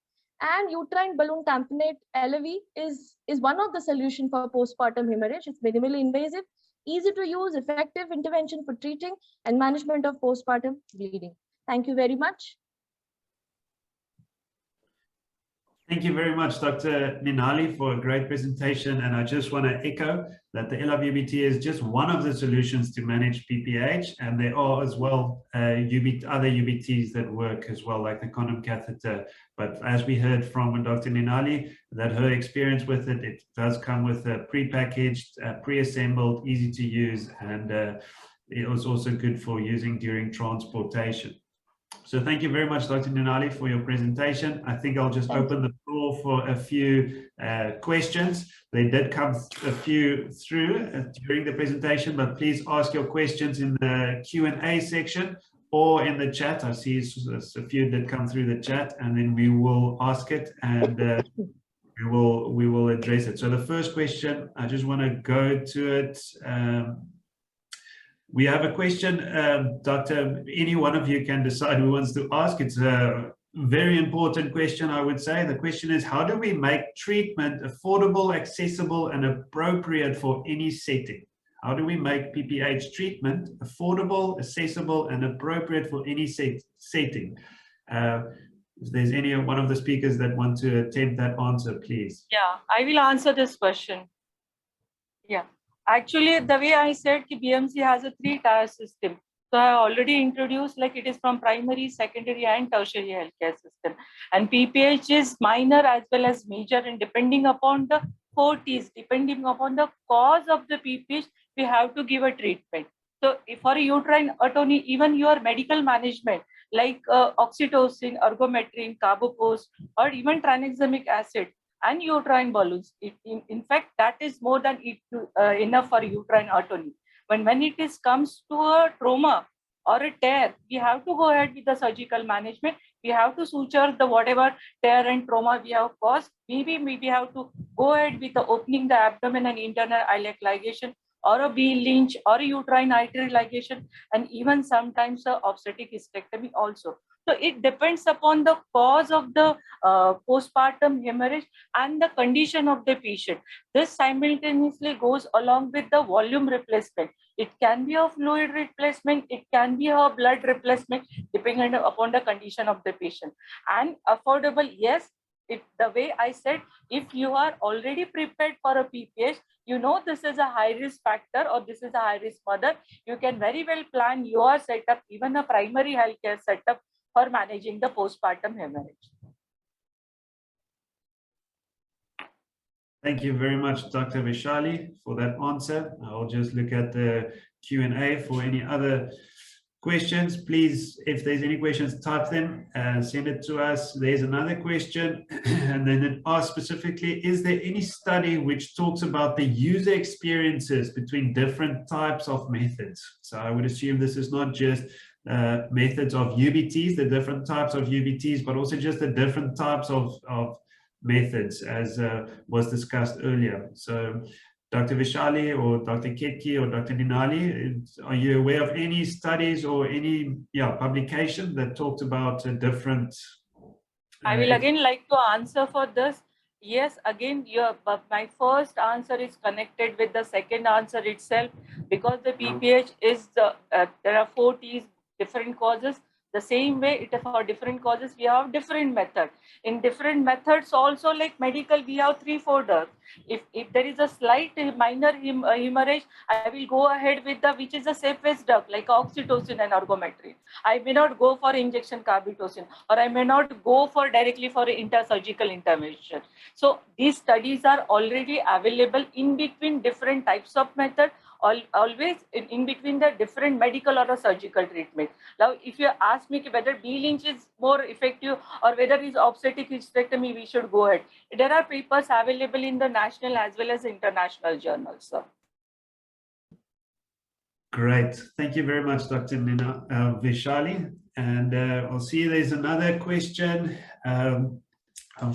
And uterine balloon tamponade Ellavi is one of the solutions for postpartum hemorrhage. It's minimally invasive, easy to use, effective intervention for treating and management of postpartum bleeding. Thank you very much. Thank you very much, Dr. Neenali, for a great presentation. And I just want to echo that the Ellavi UBT is just one of the solutions to manage PPH. And there are as well other UBTs that work as well, like the condom catheter. But as we heard from Dr. Neenali, that her experience with it, it does come with a pre-packaged, pre-assembled, easy to use. And it was also good for using during transportation. So thank you very much, Dr. Neenali, for your presentation. I think I'll just open the floor for a few questions. They did come a few through during the presentation, but please ask your questions in the Q&A section or in the chat. I see a few that come through the chat, and then we will ask it and we will address it. So the first question, I just want to go to it. We have a question, Doctor, any one of you can decide who wants to ask. It's a very important question, I would say. The question is, how do we make treatment affordable, accessible, and appropriate for any setting? How do we make PPH treatment affordable, accessible, and appropriate for any setting? If there's any one of the speakers that want to attempt that answer, please. Yeah, I will answer this question. Yeah. Actually, the way I said, BMC has a 3-tier system. So I already introduced, like it is from primary, secondary, and tertiary healthcare system. And PPH is minor as well as major, and depending upon the 4 T's, depending upon the cause of the PPH, we have to give a treatment. So for a uterine atony, even your medical management, like oxytocin, ergometrin, carbopost, or even tranexamic acid, and uterine balloons. In fact, that is more than enough for uterine atony. When it comes to a trauma or a tear, we have to go ahead with the surgical management. we have to suture the whatever tear and trauma we have caused. Maybe we have to go ahead with the opening the abdomen and internal iliac ligation, or a B Lynch, or a uterine artery ligation, and even sometimes a obstetric hysterectomy also. So it depends upon the cause of the postpartum hemorrhage and the condition of the patient. This simultaneously goes along with the volume replacement. It can be a fluid replacement, it can be a blood replacement, depending upon the condition of the patient. And affordable, yes, the way I said, if you are already prepared for a PPH, you know this is a high risk factor or this is a high risk mother, you can very well plan your setup, even a primary healthcare setup for managing the postpartum hemorrhage. Thank you very much, Dr. Vaishali, for that answer. I'll just look at the Q&A for any other questions. Please, if there's any questions, type them and send it to us. There's another question, and then it asks specifically, is there any study which talks about the user experiences between different types of methods? So I would assume this is not just methods of UBTs, the different types of UBTs, but also just the different types of methods, as was discussed earlier. So Dr. Vaishali or Dr. Ketki or Dr. Neenali, are you aware of any studies or any publication that talked about different? I will again like to answer for this. Yes, again, my first answer is connected with the second answer itself, because the PPH is there are 4 T's, different causes. The same way, for different causes, we have different methods. In different methods also, like medical, we have 3-4 drugs. If there is a slight minor hemorrhage, I will go ahead with which is the safest drug, like oxytocin and ergometry. I may not go for injection carbetocin, or I may not go for directly for intersurgical intervention. So these studies are already available in between different types of method, always in between the different medical or a surgical treatment. Now, if you ask me whether B Lynch is more effective or whether it's obstetric hysterectomy, we should go ahead. There are papers available in the national as well as international journals, sir. Great. Thank you very much, Dr. Vaishali. And I'll see there's another question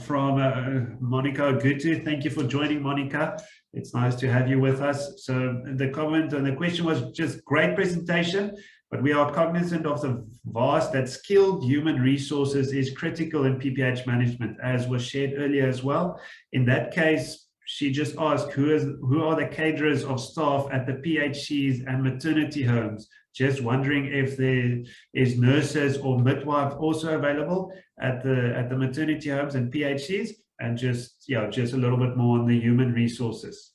from Monica Gutu. Thank you for joining, Monica. It's nice to have you with us. So the comment and the question was just great presentation, but we are cognizant of the vast that skilled human resources is critical in PPH management, as was shared earlier as well. In that case, she just asked, who are the caterers of staff at the PHCs and maternity homes? Just wondering if there is nurses or midwives also available at the maternity homes and PHCs, and just a little bit more on the human resources.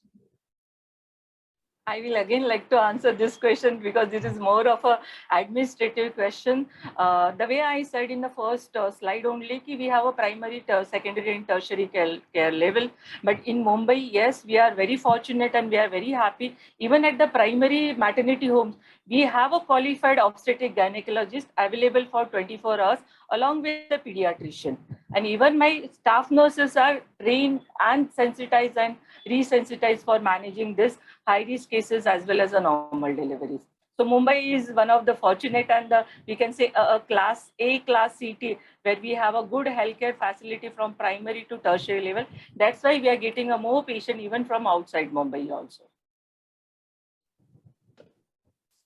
I will again like to answer this question because this is more of a administrative question. The way I said in the first slide only, we have a primary, secondary and tertiary care level. But in Mumbai, yes, we are very fortunate and we are very happy. Even at the primary maternity homes, we have a qualified obstetric gynecologist available for 24 hours along with the pediatrician. And even my staff nurses are trained and sensitized and resensitized for managing this high-risk cases as well as the normal deliveries. So Mumbai is one of the fortunate and we can say a class city where we have a good healthcare facility from primary to tertiary level. That's why we are getting a more patient even from outside Mumbai also.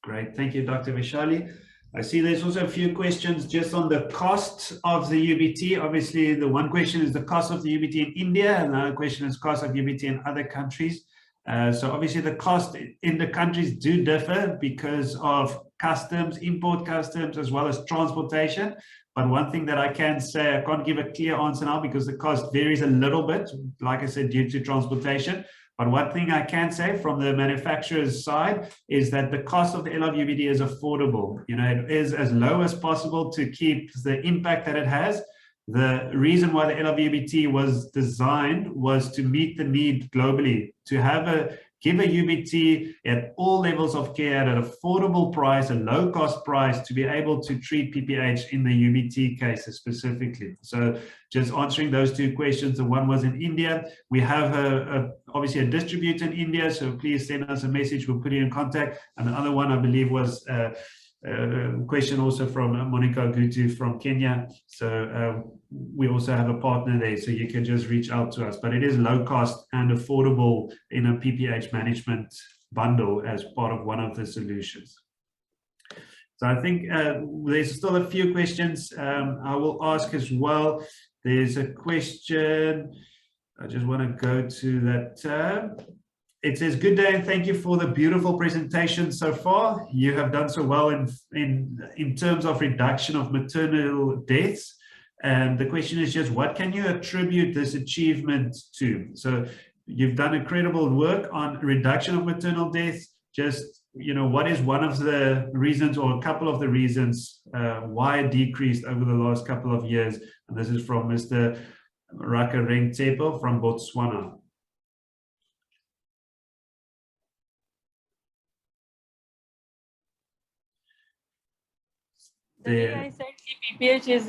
Great, thank you, Dr. Vaishali. I see there's also a few questions just on the cost of the UBT. Obviously, the one question is the cost of the UBT in India, and another question is cost of UBT in other countries. So obviously the cost in the countries do differ because of customs, import customs, as well as transportation. But one thing that I can say, I can't give a clear answer now because the cost varies a little bit, like I said, due to transportation. But one thing I can say from the manufacturer's side is that the cost of the Ellavi UBT is affordable. You know, it is as low as possible to keep the impact that it has. The reason why the Ellavi UBT was designed was to meet the need globally, to give a UBT at all levels of care at an affordable price, a low cost price, to be able to treat PPH in the UBT cases specifically. So just answering those two questions, the one was in India. We have obviously a distributor in India, so please send us a message, we'll put you in contact. And the other one I believe was question also from Monica Gutu from Kenya. So we also have a partner there, so you can just reach out to us. But it is low cost and affordable in a PPH management bundle as part of one of the solutions. So I think there's still a few questions I will ask as well. There's a question. I just want to go to that tab. It says, good day and thank you for the beautiful presentation so far. You have done so well in terms of reduction of maternal deaths. And the question is just, what can you attribute this achievement to? So you've done incredible work on reduction of maternal deaths. Just, you know, what is one of the reasons or a couple of the reasons why it decreased over the last couple of years? And this is from Mr. Rakareng Tsepo from Botswana. The way I said, PPH is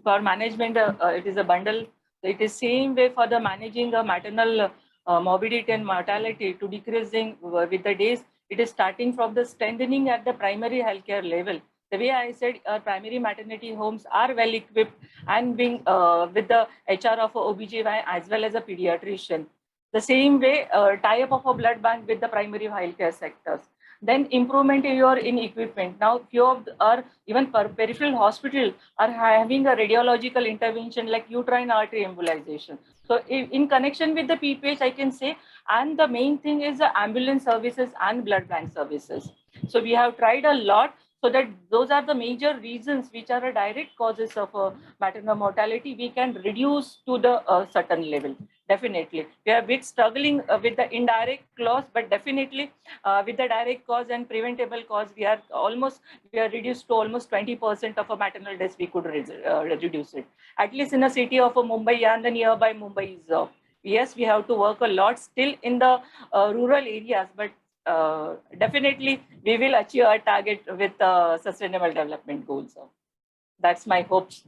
for management, it is a bundle. It is same way for the managing the maternal morbidity and mortality to decreasing with the days. It is starting from the strengthening at the primary healthcare level. The way I said, primary maternity homes are well equipped and being with the HR of a OBGYN as well as a pediatrician. The same way, tie up of a blood bank with the primary healthcare sectors. Then improvement in equipment. Now, few of our even peripheral hospital are having a radiological intervention like uterine artery embolization. So in connection with the PPH, I can say, and the main thing is the ambulance services and blood bank services. So we have tried a lot, so that those are the major reasons which are a direct causes of maternal mortality we can reduce to the certain level. Definitely, we are a bit struggling with the indirect cause, but definitely with the direct cause and preventable cause, we are reduced to almost 20% of a maternal deaths. We could reduce it, at least in a city of Mumbai and the nearby Mumbai is. Yes, we have to work a lot still in the rural areas, but definitely we will achieve our target with sustainable development goals. So that's my hopes.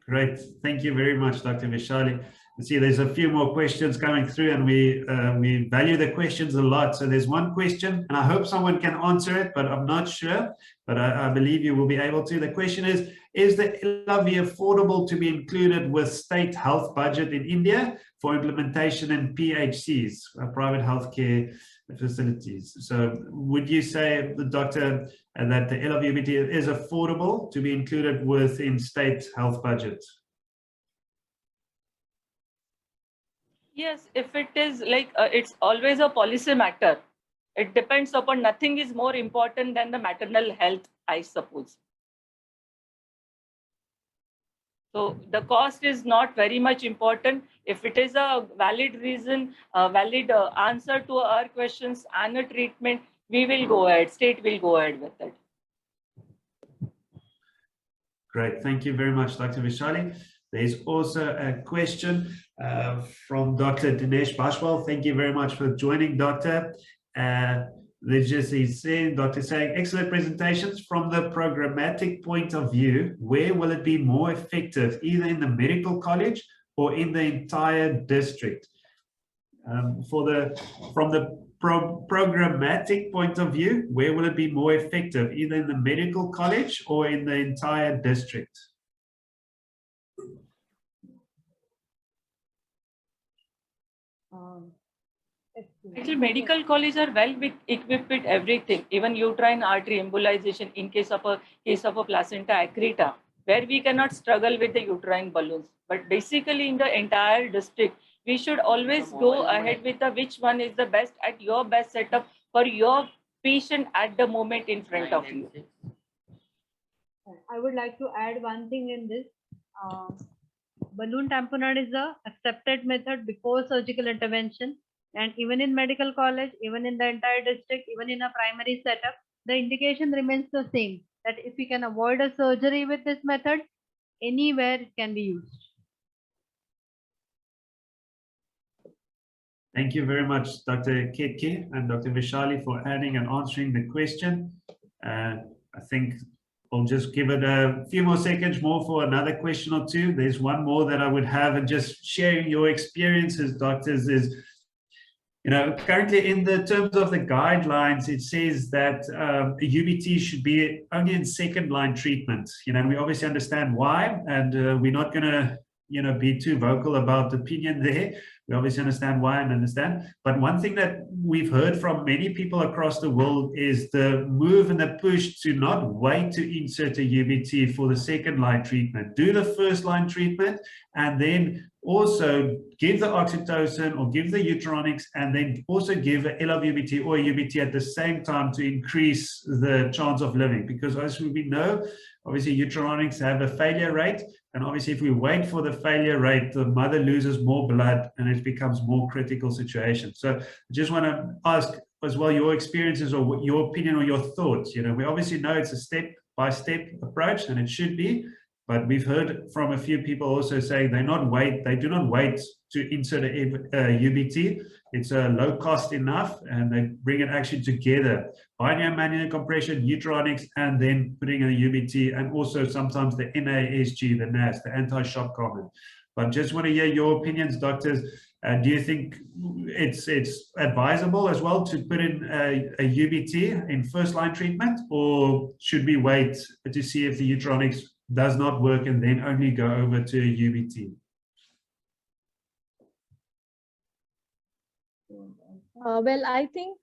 Great, thank you very much, Dr. Vaishali. You see, there's a few more questions coming through, and we value the questions a lot. So there's one question, and I hope someone can answer it, but I'm not sure. But I believe you will be able to. The question is the Ellavi affordable to be included with state health budget in India for implementation in PHCs, private healthcare facilities? So would you say, the doctor, that the Ellavi UBT is affordable to be included within state health budget? Yes, if it is like, it's always a policy matter. It depends upon, nothing is more important than the maternal health, I suppose. So the cost is not very much important. If it is a valid reason, a valid answer to our questions and a treatment, we will go ahead, state will go ahead with it. Great, thank you very much, Dr. Vaishali. There's also a question from Dr. Dinesh Bashwal. Thank you very much for joining, Doctor. He's saying, Doctor saying, excellent presentations. From the programmatic point of view, where will it be more effective, either in the medical college or in the entire district? From the programmatic point of view, where will it be more effective, either in the medical college or in the entire district? Actually, medical colleges are well equipped with everything, even uterine artery embolization in case of a placenta accreta, where we cannot struggle with the uterine balloons. But basically, in the entire district, we should always go ahead with which one is the best at your best setup for your patient at the moment in front of you. I would like to add one thing in this. Balloon tamponade is a accepted method before surgical intervention, and even in medical college, even in the entire district, even in a primary setup, the indication remains the same, that if we can avoid a surgery with this method, anywhere it can be used. Thank you very much, Dr. Ketki and Dr. Vaishali, for adding and answering the question. I think I'll just give it a few more seconds more for another question or two. There's one more that I would have, and just sharing your experiences, doctors, is Currently in the terms of the guidelines, it says that a UBT should be only in second line treatment. And we obviously understand why, and we're not going to, be too vocal about the opinion there. We obviously understand why and understand. But one thing that we've heard from many people across the world is the move and the push to not wait to insert a UBT for the second line treatment. Do the first line treatment and then also give the oxytocin or give the Uteronics, and then also give an Ellavi UBT or a UBT at the same time to increase the chance of living. Because as we know, obviously Uteronics have a failure rate, and obviously if we wait for the failure rate, the mother loses more blood and it becomes more critical situation. So I just want to ask as well your experiences or your opinion or your thoughts. We obviously know it's a step-by-step approach, and it should be. But we've heard from a few people also saying they do not wait to insert a UBT. It's a low cost enough, and they bring it actually together. Binary manual compression, Uteronics, and then putting in a UBT, and also sometimes the NASG, the NAS, the anti-shock garment. But just want to hear your opinions, doctors. Do you think it's advisable as well to put in a UBT in first-line treatment, or should we wait to see if the Uteronics does not work and then only go over to a UBT? Well, I think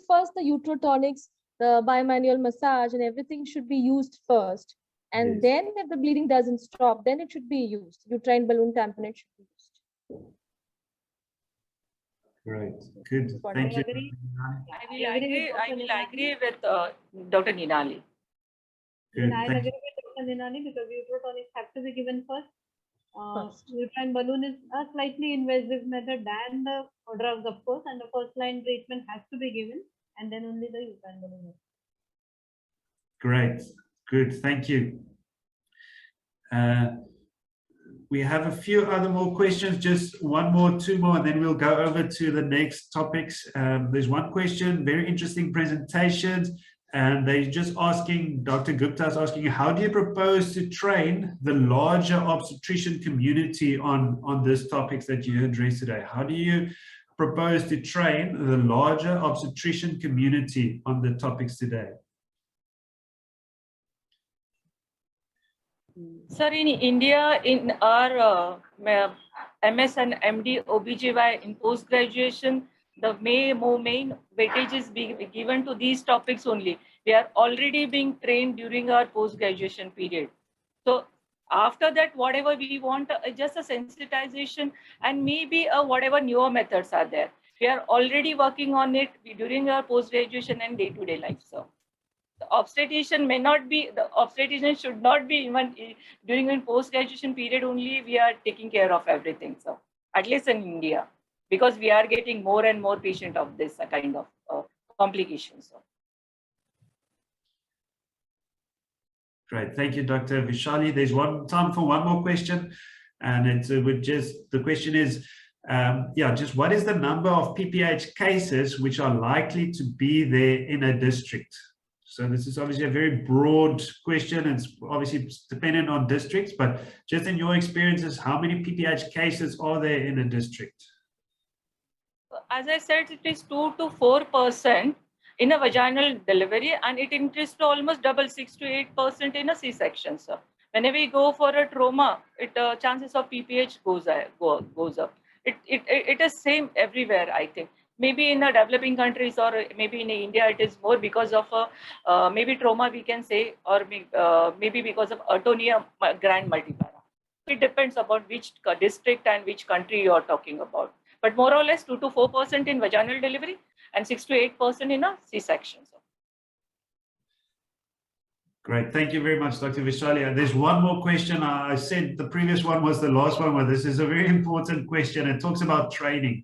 first the uterotonics, the bimanual massage, and everything should be used first, and Yes. then if the bleeding doesn't stop, then it should be used. Uterine balloon tamponade should be used. Great, good. Thank you. I will agree with Dr. Neenali. Good. I'll Thank agree with Dr. Neenali because uterotonics have to be given first. Uterine balloon is a slightly invasive method than the drugs, of course, and the first line treatment has to be given, and then only the uterine balloon. Great, good. Thank you. We have a few other more questions, just one more, two more, and then we'll go over to the next topics. There's one question, very interesting presentations. And they're just asking, Dr. Gupta is asking, how do you propose to train the larger obstetrician community on these topics that you addressed today? How do you propose to train the larger obstetrician community on the topics today? Sir, in India, in our MS and MD OBGY in post-graduation, the main weightage is being given to these topics only. We are already being trained during our post-graduation period. So after that, whatever we want, just a sensitization and maybe whatever newer methods are there. We are already working on it during our post-graduation and day-to-day life. So the obstetrician should not be even during a post-graduation period only. We are taking care of everything. So at least in India, because we are getting more and more patient of this kind of complications. So. Great, thank you, Dr. Vaishali. There's time for one more question, and the question is, just what is the number of PPH cases which are likely to be there in a district? So this is obviously a very broad question. It's obviously dependent on districts, but just in your experiences, how many PPH cases are there in a district? As I said, it is 2 to 4% in a vaginal delivery, and it increases to almost double, 6 to 8% in a C-section. So whenever we go for a trauma, chances of PPH goes up. It is same everywhere, I think. Maybe in the developing countries or maybe in India, it is more because of maybe trauma, we can say, or maybe because of atonia grand multipara. It depends upon which district and which country you are talking about. But more or less 2 to 4% in vaginal delivery and 6 to 8% in a C-section. So. Great, thank you very much, Dr. Vaishali. There's one more question. I said the previous one was the last one, but this is a very important question. It talks about training.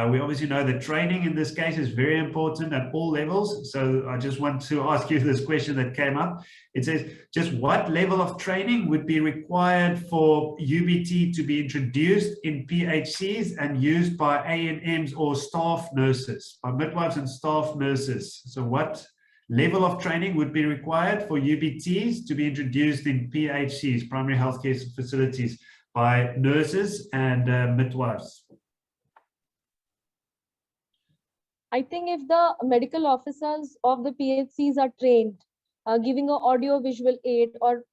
We obviously know that training in this case is very important at all levels. So I just want to ask you this question that came up. It says, just what level of training would be required for UBT to be introduced in PHCs and used by ANMs or staff nurses, by midwives and staff nurses? So what level of training would be required for UBTs to be introduced in PHCs, primary healthcare facilities, by nurses and midwives? I think if the medical officers of the PHCs are trained, giving an audio visual aid or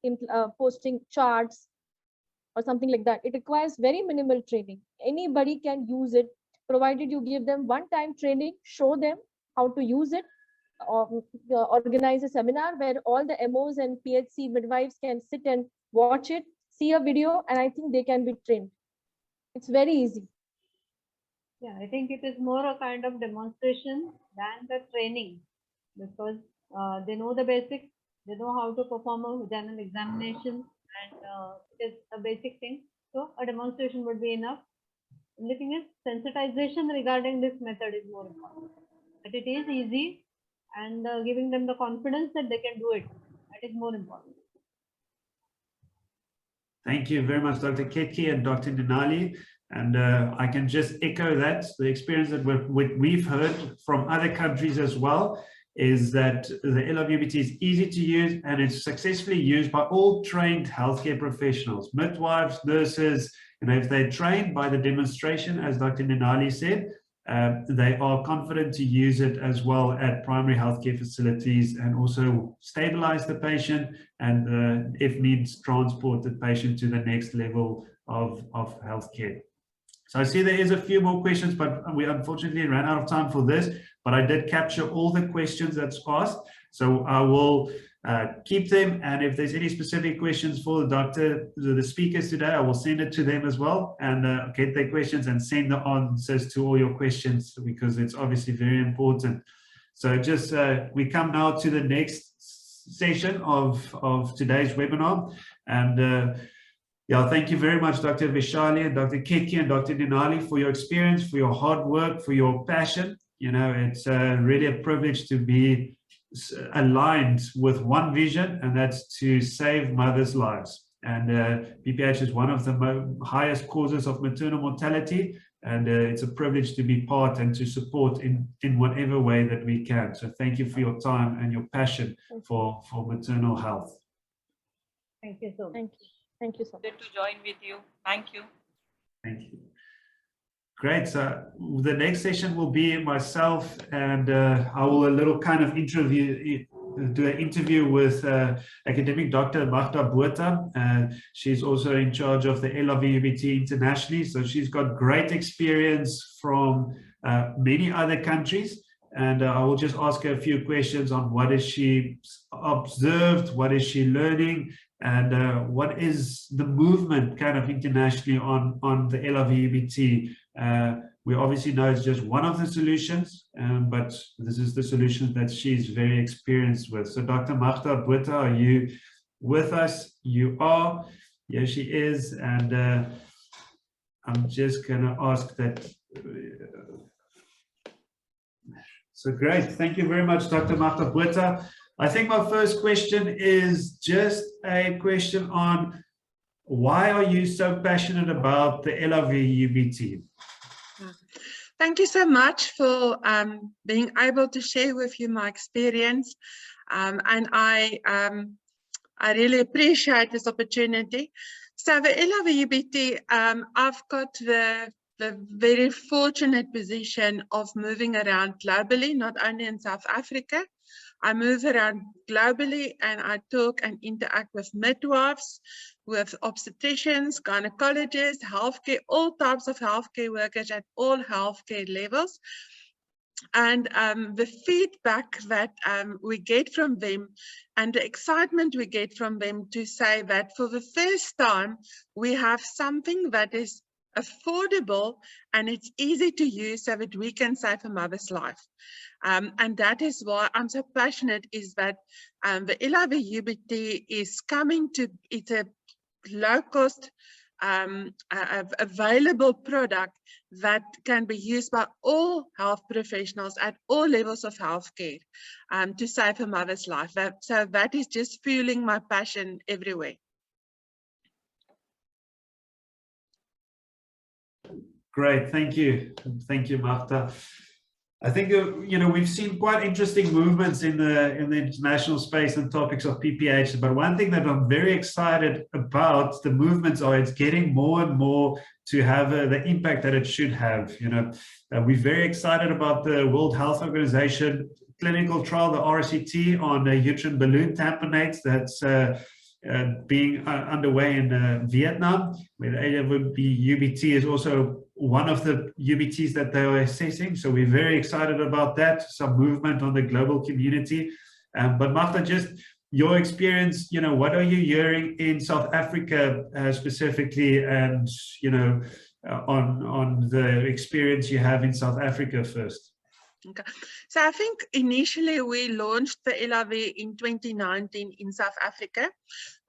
posting charts or something like that, it requires very minimal training. Anybody can use it, provided you give them one-time training, show them how to use it, or organize a seminar where all the MOs and PHC midwives can sit and watch it, see a video, and I think they can be trained. It's very easy. Yeah, I think it is more a kind of demonstration than the training, because they know the basics, they know how to perform a vaginal examination, and it is a basic thing. So a demonstration would be enough. The thing is, sensitization regarding this method is more important. That it is easy, and giving them the confidence that they can do it. That is more important. Thank you very much, Dr. Ketki and Dr. Neenali. And I can just echo that. The experience that we've heard from other countries as well is that the Ellavi UBT is easy to use, and it's successfully used by all trained healthcare professionals, midwives, nurses. And if they're trained by the demonstration, as Dr. Neenali said, they are confident to use it as well at primary healthcare facilities, and also stabilize the patient, and if needs, transport the patient to the next level of healthcare. So I see there is a few more questions, but we unfortunately ran out of time for this, but I did capture all the questions that's asked. So I will keep them, and if there's any specific questions for the speakers today, I will send it to them as well, and get their questions and send the answers to all your questions, because it's obviously very important. So just we come now to the next session of today's webinar, and yeah, thank you very much, Dr. Vaishali and Dr. Ketki and Dr. Neenali, for your experience, for your hard work, for your passion. You know, it's really a privilege to be aligned with one vision, and that's to save mothers' lives. And PPH is one of the highest causes of maternal mortality, and it's a privilege to be part and to support in whatever way that we can. So thank you for your time and your passion for maternal health. Thank you so much. Thank you. Thank you so much. Good to join with you. Thank you. Thank you. Great. So the next session will be myself, and I will do an interview with academic Dr. Magda Botha. She's also in charge of the Ellavi UBT internationally. So she's got great experience from many other countries. And I will just ask her a few questions on what is she observed, what is she learning, and what is the movement kind of internationally on the Ellavi UBT. We obviously know it's just one of the solutions, but this is the solution that she's very experienced with. So Dr. Magda Botha, are you with us? You are. Here she is. And I'm just going to ask that. So great. Thank you very much, Dr. Magda Botha. I think my first question is just a question on why are you so passionate about the Ellavi UBT? Thank you so much for being able to share with you my experience. And I really appreciate this opportunity. So the Ellavi UBT, I've got the very fortunate position of moving around globally, not only in South Africa. I move around globally, and I talk and interact with midwives, with obstetricians, gynecologists, healthcare, all types of healthcare workers at all healthcare levels. And the feedback that we get from them, and the excitement we get from them to say that for the first time, we have something that is affordable and it's easy to use so that we can save a mother's life. And that is why I'm so passionate, is that the Ellavi UBT is coming to, it's a low cost, available product that can be used by all health professionals at all levels of healthcare to save a mother's life. So that is just fueling my passion everywhere. Great, thank you. Thank you, Magda. I think we've seen quite interesting movements in the international space and topics of PPH. But one thing that I'm very excited about the movements are it's getting more and more to have the impact that it should have. We're very excited about the World Health Organization clinical trial, the RCT on uterine balloon tamponades that's being underway in Vietnam, where the UBT is also one of the UBTs that they are assessing. So we're very excited about that, some movement on the global community. But Magda, just your experience, what are you hearing in South Africa specifically, and, on the experience you have in South Africa first? Okay, so I think initially we launched the Ellavi in 2019 in South Africa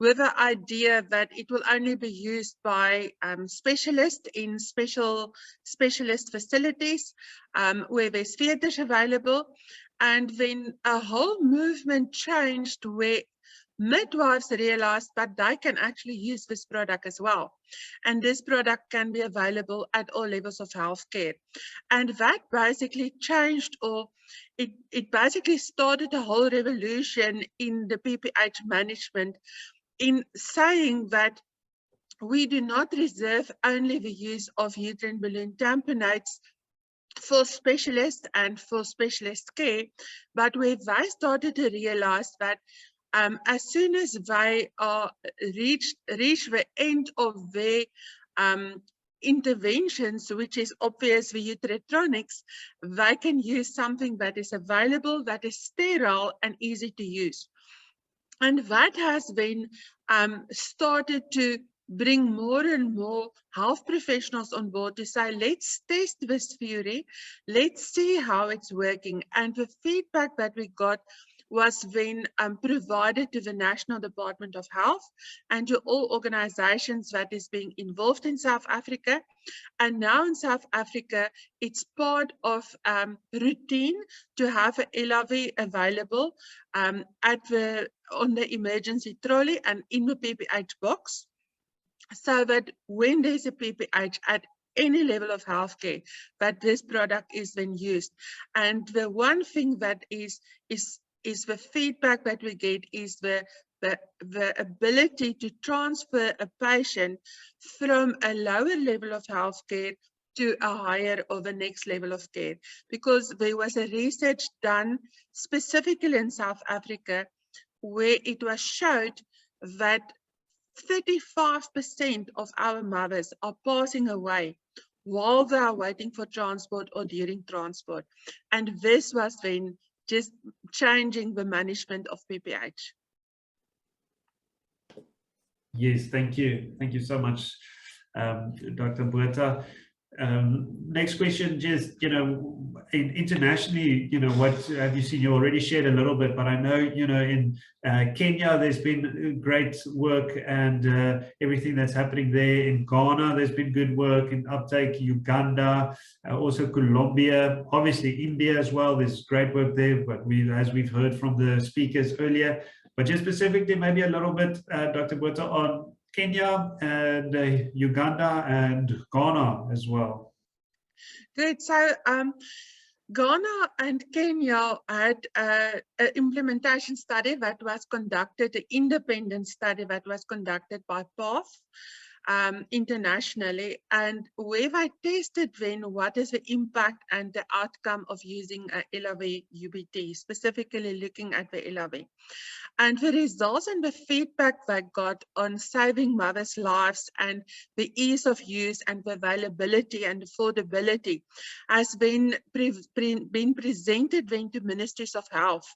with the idea that it will only be used by specialists in specialist facilities where there's theatres available. And then a whole movement changed where midwives realized that they can actually use this product as well. And this product can be available at all levels of healthcare. And that basically changed, or it basically started a whole revolution in the PPH management, in saying that we do not reserve only the use of uterine balloon tamponades for specialists and for specialist care, but where they started to realize that as soon as they are reach the end of their interventions, which is obviously uterotronics, they can use something that is available, that is sterile and easy to use. And that has been started to bring more and more health professionals on board to say, let's test this theory, let's see how it's working. And the feedback that we got was then provided to the National Department of Health and to all organizations that is being involved in South Africa. And now in South Africa, it's part of routine to have an Ellavi available on the emergency trolley and in the PPH box, so that when there's a PPH at any level of healthcare, that this product is then used. And the one thing that is the feedback that we get is the ability to transfer a patient from a lower level of healthcare to a higher or the next level of care. Because there was a research done specifically in South Africa where it was showed that 35% of our mothers are passing away while they are waiting for transport or during transport. And this was then just changing the management of PPH. Yes, thank you. Thank you so much, Dr. Botha. Next question, just, internationally, what have you seen? You already shared a little bit, but I know, in Kenya, there's been great work and everything that's happening there. In Ghana, there's been good work in uptake, Uganda, also Colombia, obviously India as well. There's great work there, but as we've heard from the speakers earlier, but just specifically maybe a little bit, Dr. Botha, on Kenya and Uganda and Ghana as well. Good. So Ghana and Kenya had an implementation study that was conducted, an independent study that was conducted by PATH internationally, and where they tested then what is the impact and the outcome of using a Ellavi UBT, specifically looking at the Ellavi. And the results and the feedback they got on saving mothers' lives and the ease of use and the availability and affordability has been presented then to Ministries of Health,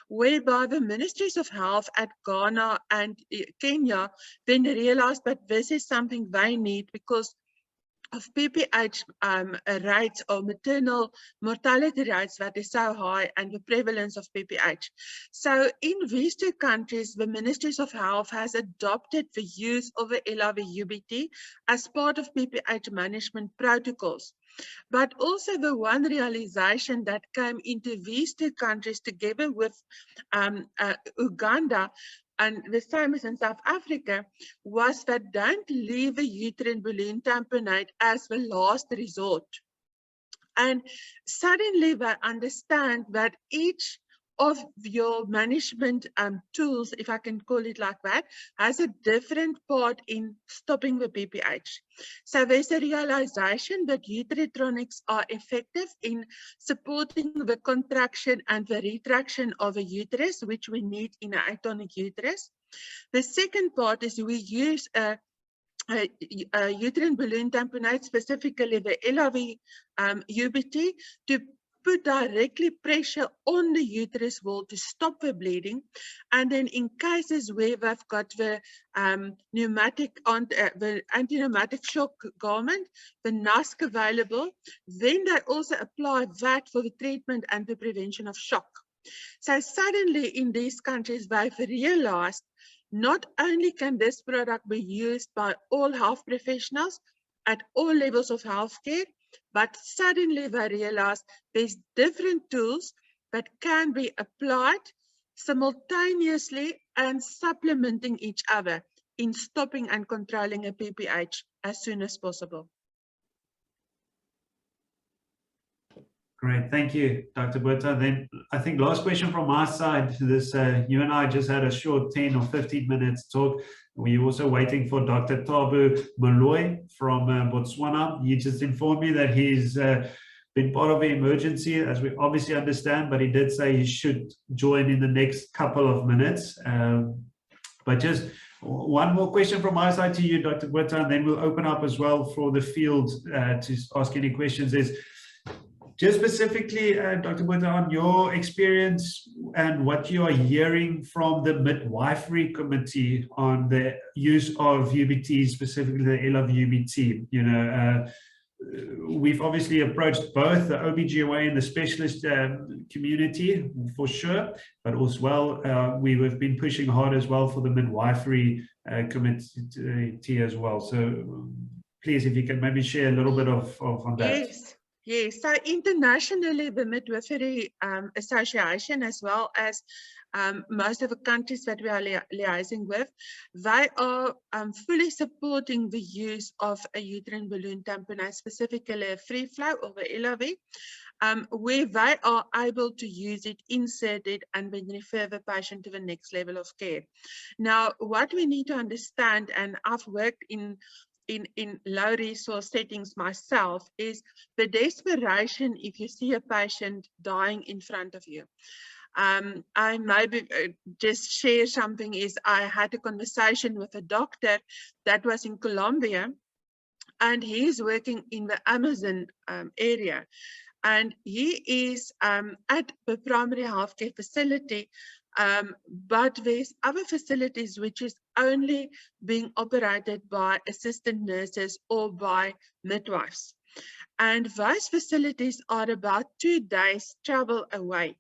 whereby the Ministries of Health at Ghana and Kenya then realized that this is something they need because of PPH rates or maternal mortality rates that is so high and the prevalence of PPH. So in these two countries, the Ministries of Health has adopted the use of the Ellavi UBT as part of PPH management protocols. But also the one realization that came into these two countries together with Uganda, and the same as in South Africa, was that don't leave a uterine balloon tamponade as the last resort. And suddenly they understand that each of your management tools, if I can call it like that, has a different part in stopping the PPH. So there's a realization that uterotronics are effective in supporting the contraction and the retraction of a uterus, which we need in an atonic uterus. The second part is we use a uterine balloon tamponade, specifically the Ellavi UBT, to put directly pressure on the uterus wall to stop the bleeding. And then in cases where we've got the the anti-pneumatic shock garment, the NASC available, then they also apply that for the treatment and the prevention of shock. So suddenly in these countries, they've realized not only can this product be used by all health professionals at all levels of healthcare, but suddenly they realize there's different tools that can be applied simultaneously and supplementing each other in stopping and controlling a PPH as soon as possible. Great, thank you, Dr. Botha. Then I think last question from my side. This you and I just had a short 10 or 15 minutes talk. We're also waiting for Dr. Thabo Moloi from Botswana. He just informed me that he's been part of the emergency, as we obviously understand, but he did say he should join in the next couple of minutes. But just one more question from my side to you, Dr. Botha, and then we'll open up as well for the field to ask any questions. Is just specifically, Dr. Botha, on your experience and what you are hearing from the midwifery committee on the use of UBT, specifically the Ellavi UBT. You know, we've obviously approached both the OBGYN and the specialist community for sure, but as well, we've been pushing hard as well for the midwifery committee as well. So please, if you can maybe share a little bit on that. Yes. Yes, so internationally, the Midwifery Association, as well as most of the countries that we are liaising with, they are fully supporting the use of a uterine balloon tamponade, specifically a free flow or the Ellavi, where they are able to use it, insert it, and then refer the patient to the next level of care. Now, what we need to understand, and I've worked in low resource settings myself, is the desperation if you see a patient dying in front of you. I maybe just share something is I had a conversation with a doctor that was in Colombia, and he's working in the Amazon area. And he is at the primary healthcare facility, but there's other facilities which is only being operated by assistant nurses or by midwives. And those facilities are about 2 days travel away.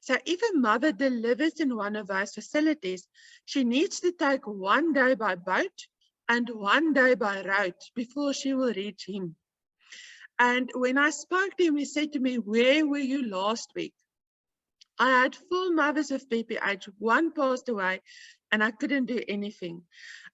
So if a mother delivers in one of those facilities, she needs to take 1 day by boat and 1 day by road before she will reach him. And when I spoke to him, he said to me, "Where were you last week? I had 4 mothers of PPH, 1 passed away, and I couldn't do anything."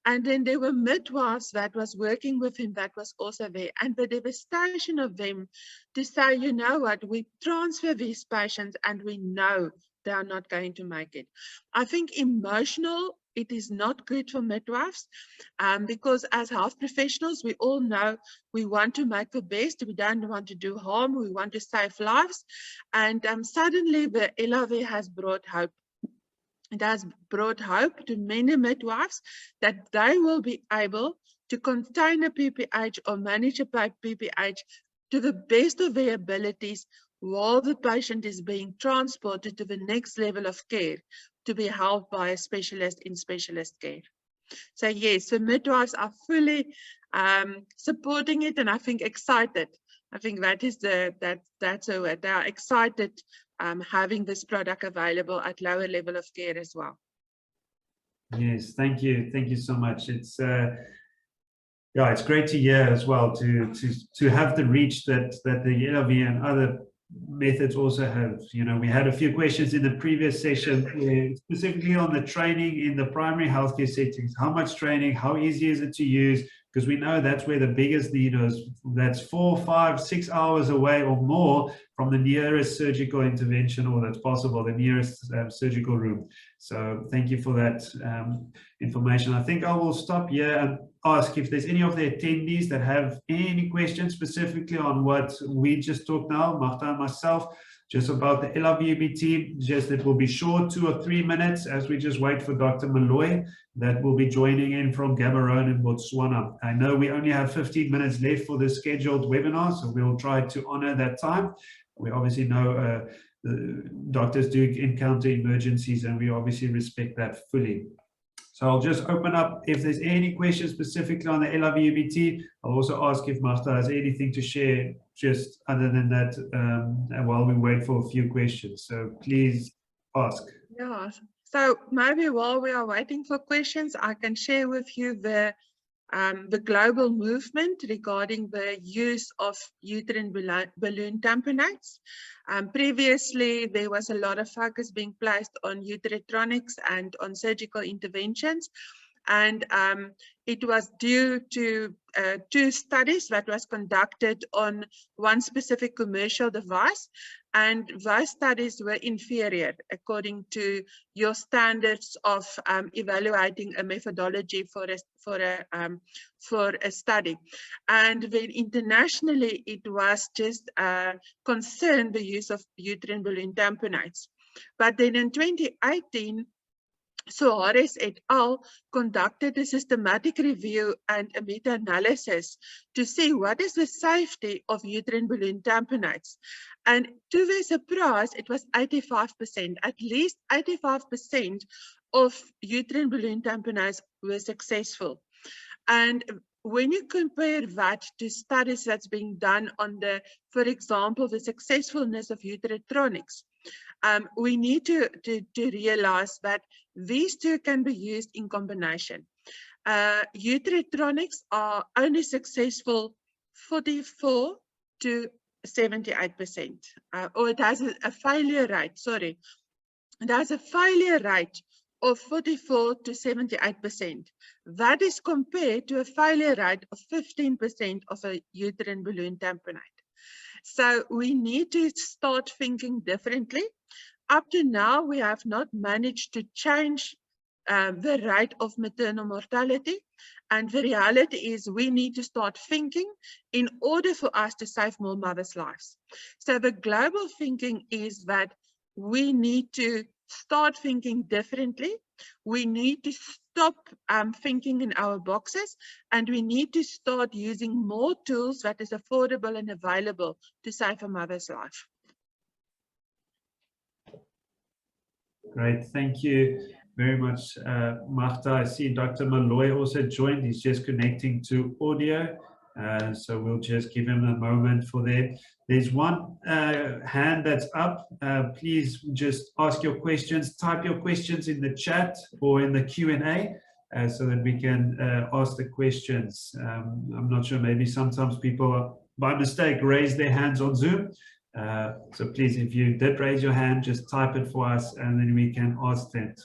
And then there were midwives that was working with him that was also there. And the devastation of them to say, you know what, we transfer these patients and we know they are not going to make it. I think emotional, it is not good for midwives, because as health professionals, we all know we want to make the best. We don't want to do harm. We want to save lives. And suddenly the Ellavi has brought hope. It has brought hope to many midwives that they will be able to contain a PPH or manage a PPH to the best of their abilities while the patient is being transported to the next level of care to be helped by a specialist in specialist care. So yes, the midwives are fully supporting it, and I think excited. I think that is that's a word. They are excited having this product available at lower level of care as well. Yes, thank you so much. It's yeah, it's great to hear as well to have the reach that the Ellavi and other methods also have. You know, we had a few questions in the previous session, specifically on the training in the primary healthcare settings. How much training? How easy is it to use? because we know that's where the biggest need is. That's 4, 5, 6 hours away or more from the nearest surgical intervention, or that's possible, the nearest surgical room. So thank you for that information. I think I will stop here and ask if there's any of the attendees that have any questions specifically on what we just talked now, Magda and myself, just about the Ellavi UBT. Just it will be short, 2 or 3 minutes, as we just wait for Dr. Moloi that will be joining in from Gaborone in Botswana. I know we only have 15 minutes left for the scheduled webinar, so we'll try to honor that time. We obviously know the doctors do encounter emergencies, and we obviously respect that fully. So I'll just open up if there's any questions specifically on the Ellavi UBT. I'll also ask if Magda has anything to share just other than that while we wait for a few questions. So please ask. Yeah, so maybe while we are waiting for questions, I can share with you the global movement regarding the use of uterine balloon tamponades. Previously, there was a lot of focus being placed on uterotronics and on surgical interventions. And it was due to 2 studies that was conducted on one specific commercial device. And those studies were inferior according to your standards of evaluating a methodology for a study. And then internationally, it was just concerned the use of uterine balloon tamponades. But then in 2018, Suarez et al. Conducted a systematic review and a meta-analysis to see what is the safety of uterine balloon tamponades. And to their surprise, it was 85%. At least 85% of uterine balloon tamponades were successful. And when you compare that to studies that's being done on the, for example, the successfulness of uterotronics, we need to realize that these 2 can be used in combination. Uterotronics are only successful 44 to 78%, or it has a failure rate, sorry. It has a failure rate of 44 to 78%. That is compared to a failure rate of 15% of a uterine balloon tamponade. So we need to start thinking differently. Up to now, we have not managed to change the rate of maternal mortality. And the reality is we need to start thinking in order for us to save more mothers' lives. So the global thinking is that we need to start thinking differently. We need to stop thinking in our boxes, and we need to start using more tools that is affordable and available to save a mother's life. Great, thank you very much, Magda. I see Dr. Moloi also joined. He's just connecting to audio, so we'll just give him a moment for that. There's one hand that's up. Please just ask your questions, type your questions in the chat or in the Q&A so that we can ask the questions. I'm not sure, maybe sometimes people by mistake raise their hands on Zoom. So please, if you did raise your hand, just type it for us and then we can ask that.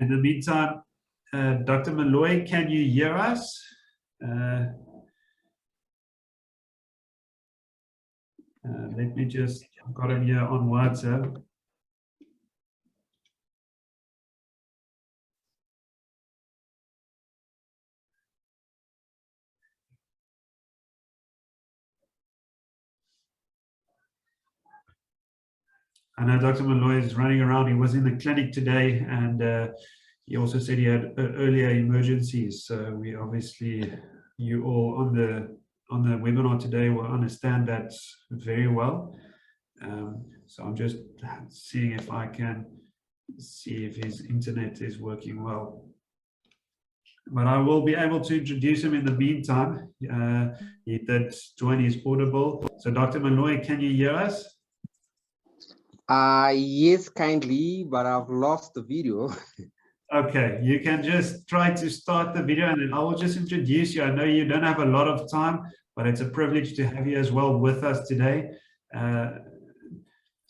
In the meantime, Dr. Moloi, can you hear us? Let me just, I've got him here on WhatsApp. I know Dr. Moloi is running around. He was in the clinic today, and he also said he had earlier emergencies. So we obviously, you all on the webinar today will understand that very well. So I'm just seeing if I can see if his internet is working well. But I will be able to introduce him in the meantime. He did join his audible. So Dr. Moloi, can you hear us? Yes, kindly, but I've lost the video. Okay, you can just try to start the video and then I will just introduce you. I know you don't have a lot of time, but it's a privilege to have you as well with us today.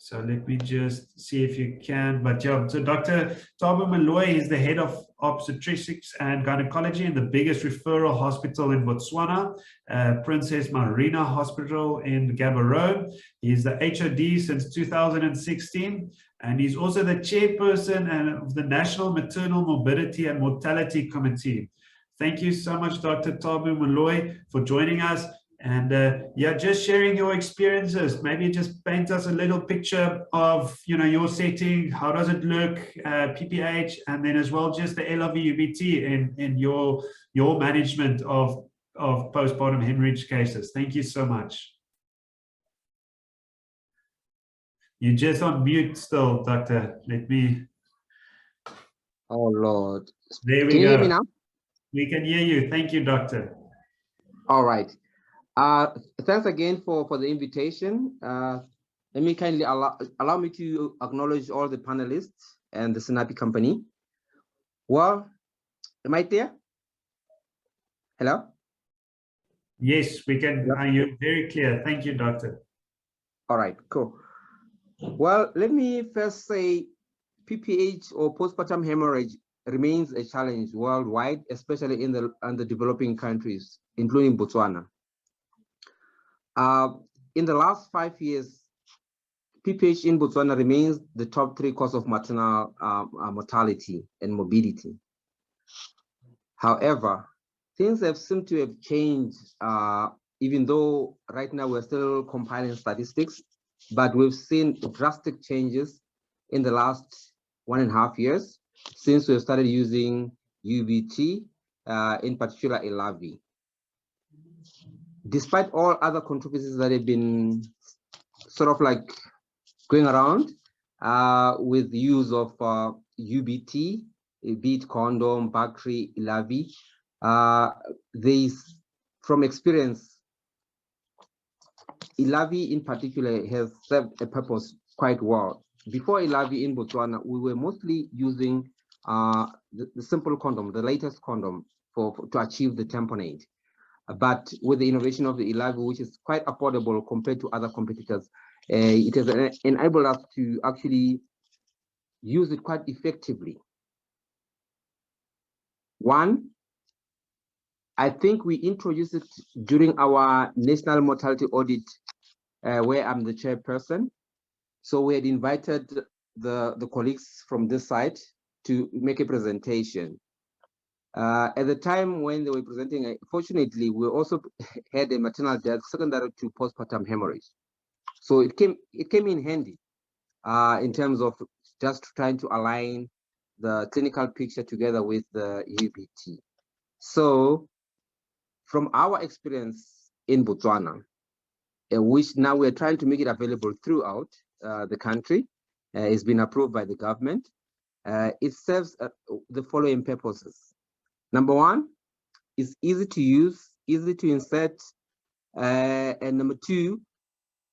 So let me just see if you can. But yeah, so Dr. Thabo Moloi is the head of Obstetrics and Gynecology in the biggest referral hospital in Botswana, Princess Marina Hospital in Gaborone. He's the HOD since 2016, and he's also the chairperson of the National Maternal Morbidity and Mortality Committee. Thank you so much, Dr. Thabo Moloi, for joining us. And yeah, just sharing your experiences. Maybe just paint us a little picture of, you know, your setting. How does it look, PPH, and then as well just the Ellavi UBT in your management of postpartum hemorrhage cases. Thank you so much. You're just on mute still, Doctor. Let me. Oh Lord. There we Can go. you hear me now? We can hear you. Thank you, Doctor. All right. Thanks again for the invitation. Let me kindly allow me to acknowledge all the panelists and the Sinapi company. Well, am I there? Hello? Yes, we can. Yep. You're very clear. Thank you, Doctor. All right, cool. Well, let me first say PPH or postpartum hemorrhage remains a challenge worldwide, especially in the developing countries, including Botswana. In the last 5 years, PPH in Botswana remains the top 3 cause of maternal mortality and morbidity. However, things have seemed to have changed, even though right now we're still compiling statistics, but we've seen drastic changes in the last 1.5 years since we started using UBT, in particular Ellavi. Despite all other controversies that have been sort of like going around with the use of UBT, be it condom, Bactri, Ellavi, from experience, Ellavi in particular has served a purpose quite well. Before Ellavi in Botswana, we were mostly using the simple condom, the latest condom to achieve the tamponade. But with the innovation of the Ellavi, which is quite affordable compared to other competitors, it has enabled us to actually use it quite effectively. One, I think we introduced it during our national mortality audit, where I'm the chairperson. So we had invited the colleagues from this side to make a presentation. At the time when they were presenting, fortunately, we also had a maternal death secondary to postpartum hemorrhage. So it came in handy in terms of just trying to align the clinical picture together with the UBT. So from our experience in Botswana, which now we're trying to make it available throughout the country, it's been approved by the government. It serves the following purposes. Number one, it's easy to use, easy to insert, and number two,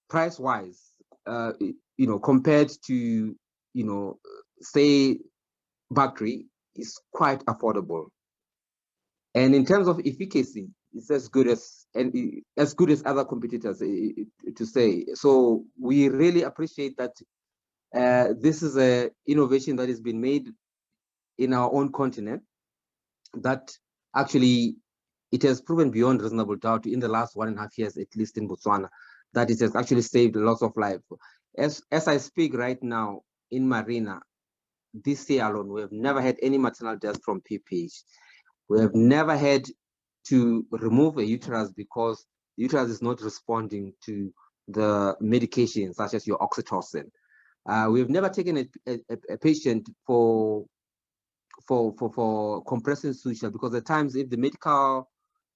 price-wise, compared to, say, Bactri, is quite affordable. And in terms of efficacy, it's as good as other competitors, to say. So we really appreciate that this is an innovation that has been made in our own continent, that actually it has proven beyond reasonable doubt in the last 1.5 years, at least in Botswana, that it has actually saved lots of lives. As I speak right now in Marina, this year alone, we have never had any maternal death from PPH. We have never had to remove a uterus because the uterus is not responding to the medication such as your oxytocin. We have never taken a patient for compression suture, because at times if the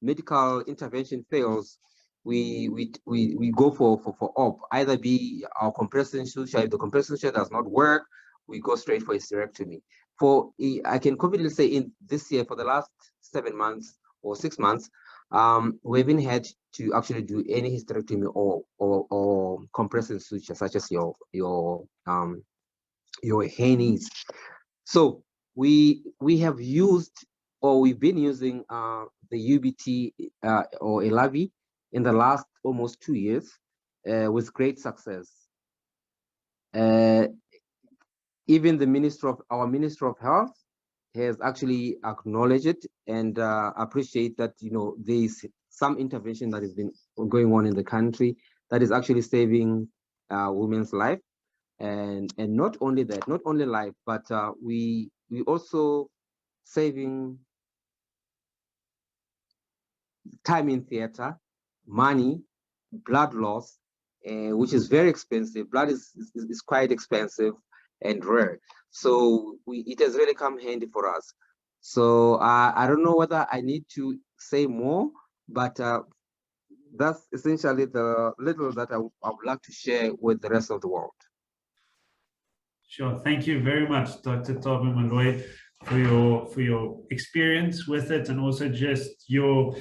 medical intervention fails, we go for op, either be our compression suture. If the compression suture does not work, we go straight for hysterectomy. I can confidently say in this year, for the last 7 months or 6 months, we haven't had to actually do any hysterectomy or compression suture, such as your hernias. So we have used, or we've been using the UBT or Ellavi in the last almost 2 years with great success. Even our Minister of Health has actually acknowledged it and appreciate that, you know, there is some intervention that has been going on in the country that is actually saving women's life. And not only that, not only life, but we also saving time in theater, money, blood loss, which is very expensive. Blood is quite expensive and rare. So it has really come handy for us. So I don't know whether I need to say more, but that's essentially the little that I would like to share with the rest of the world. Sure. Thank you very much, Dr. Thabo Moloi, for your experience with it, and also just your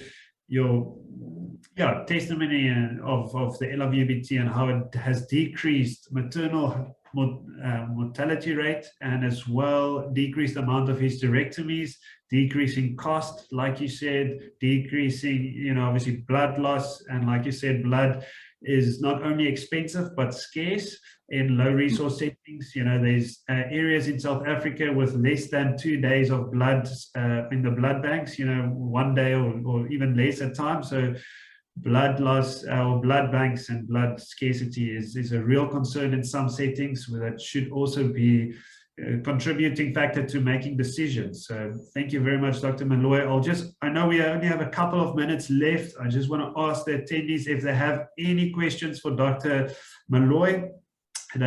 testimony of the Ellavi UBT and how it has decreased maternal mortality rate, and as well decreased amount of hysterectomies, decreasing cost, like you said, decreasing, you know, obviously blood loss, and like you said, blood is not only expensive but scarce in low resource settings. You know, there's areas in South Africa with less than 2 days of blood in the blood banks, you know, 1 day or even less at times. So blood loss or blood banks and blood scarcity is a real concern in some settings, where that should also be a contributing factor to making decisions. So thank you very much, Dr. Moloi. I know we only have a couple of minutes left. I just want to ask the attendees if they have any questions for Dr. Moloi.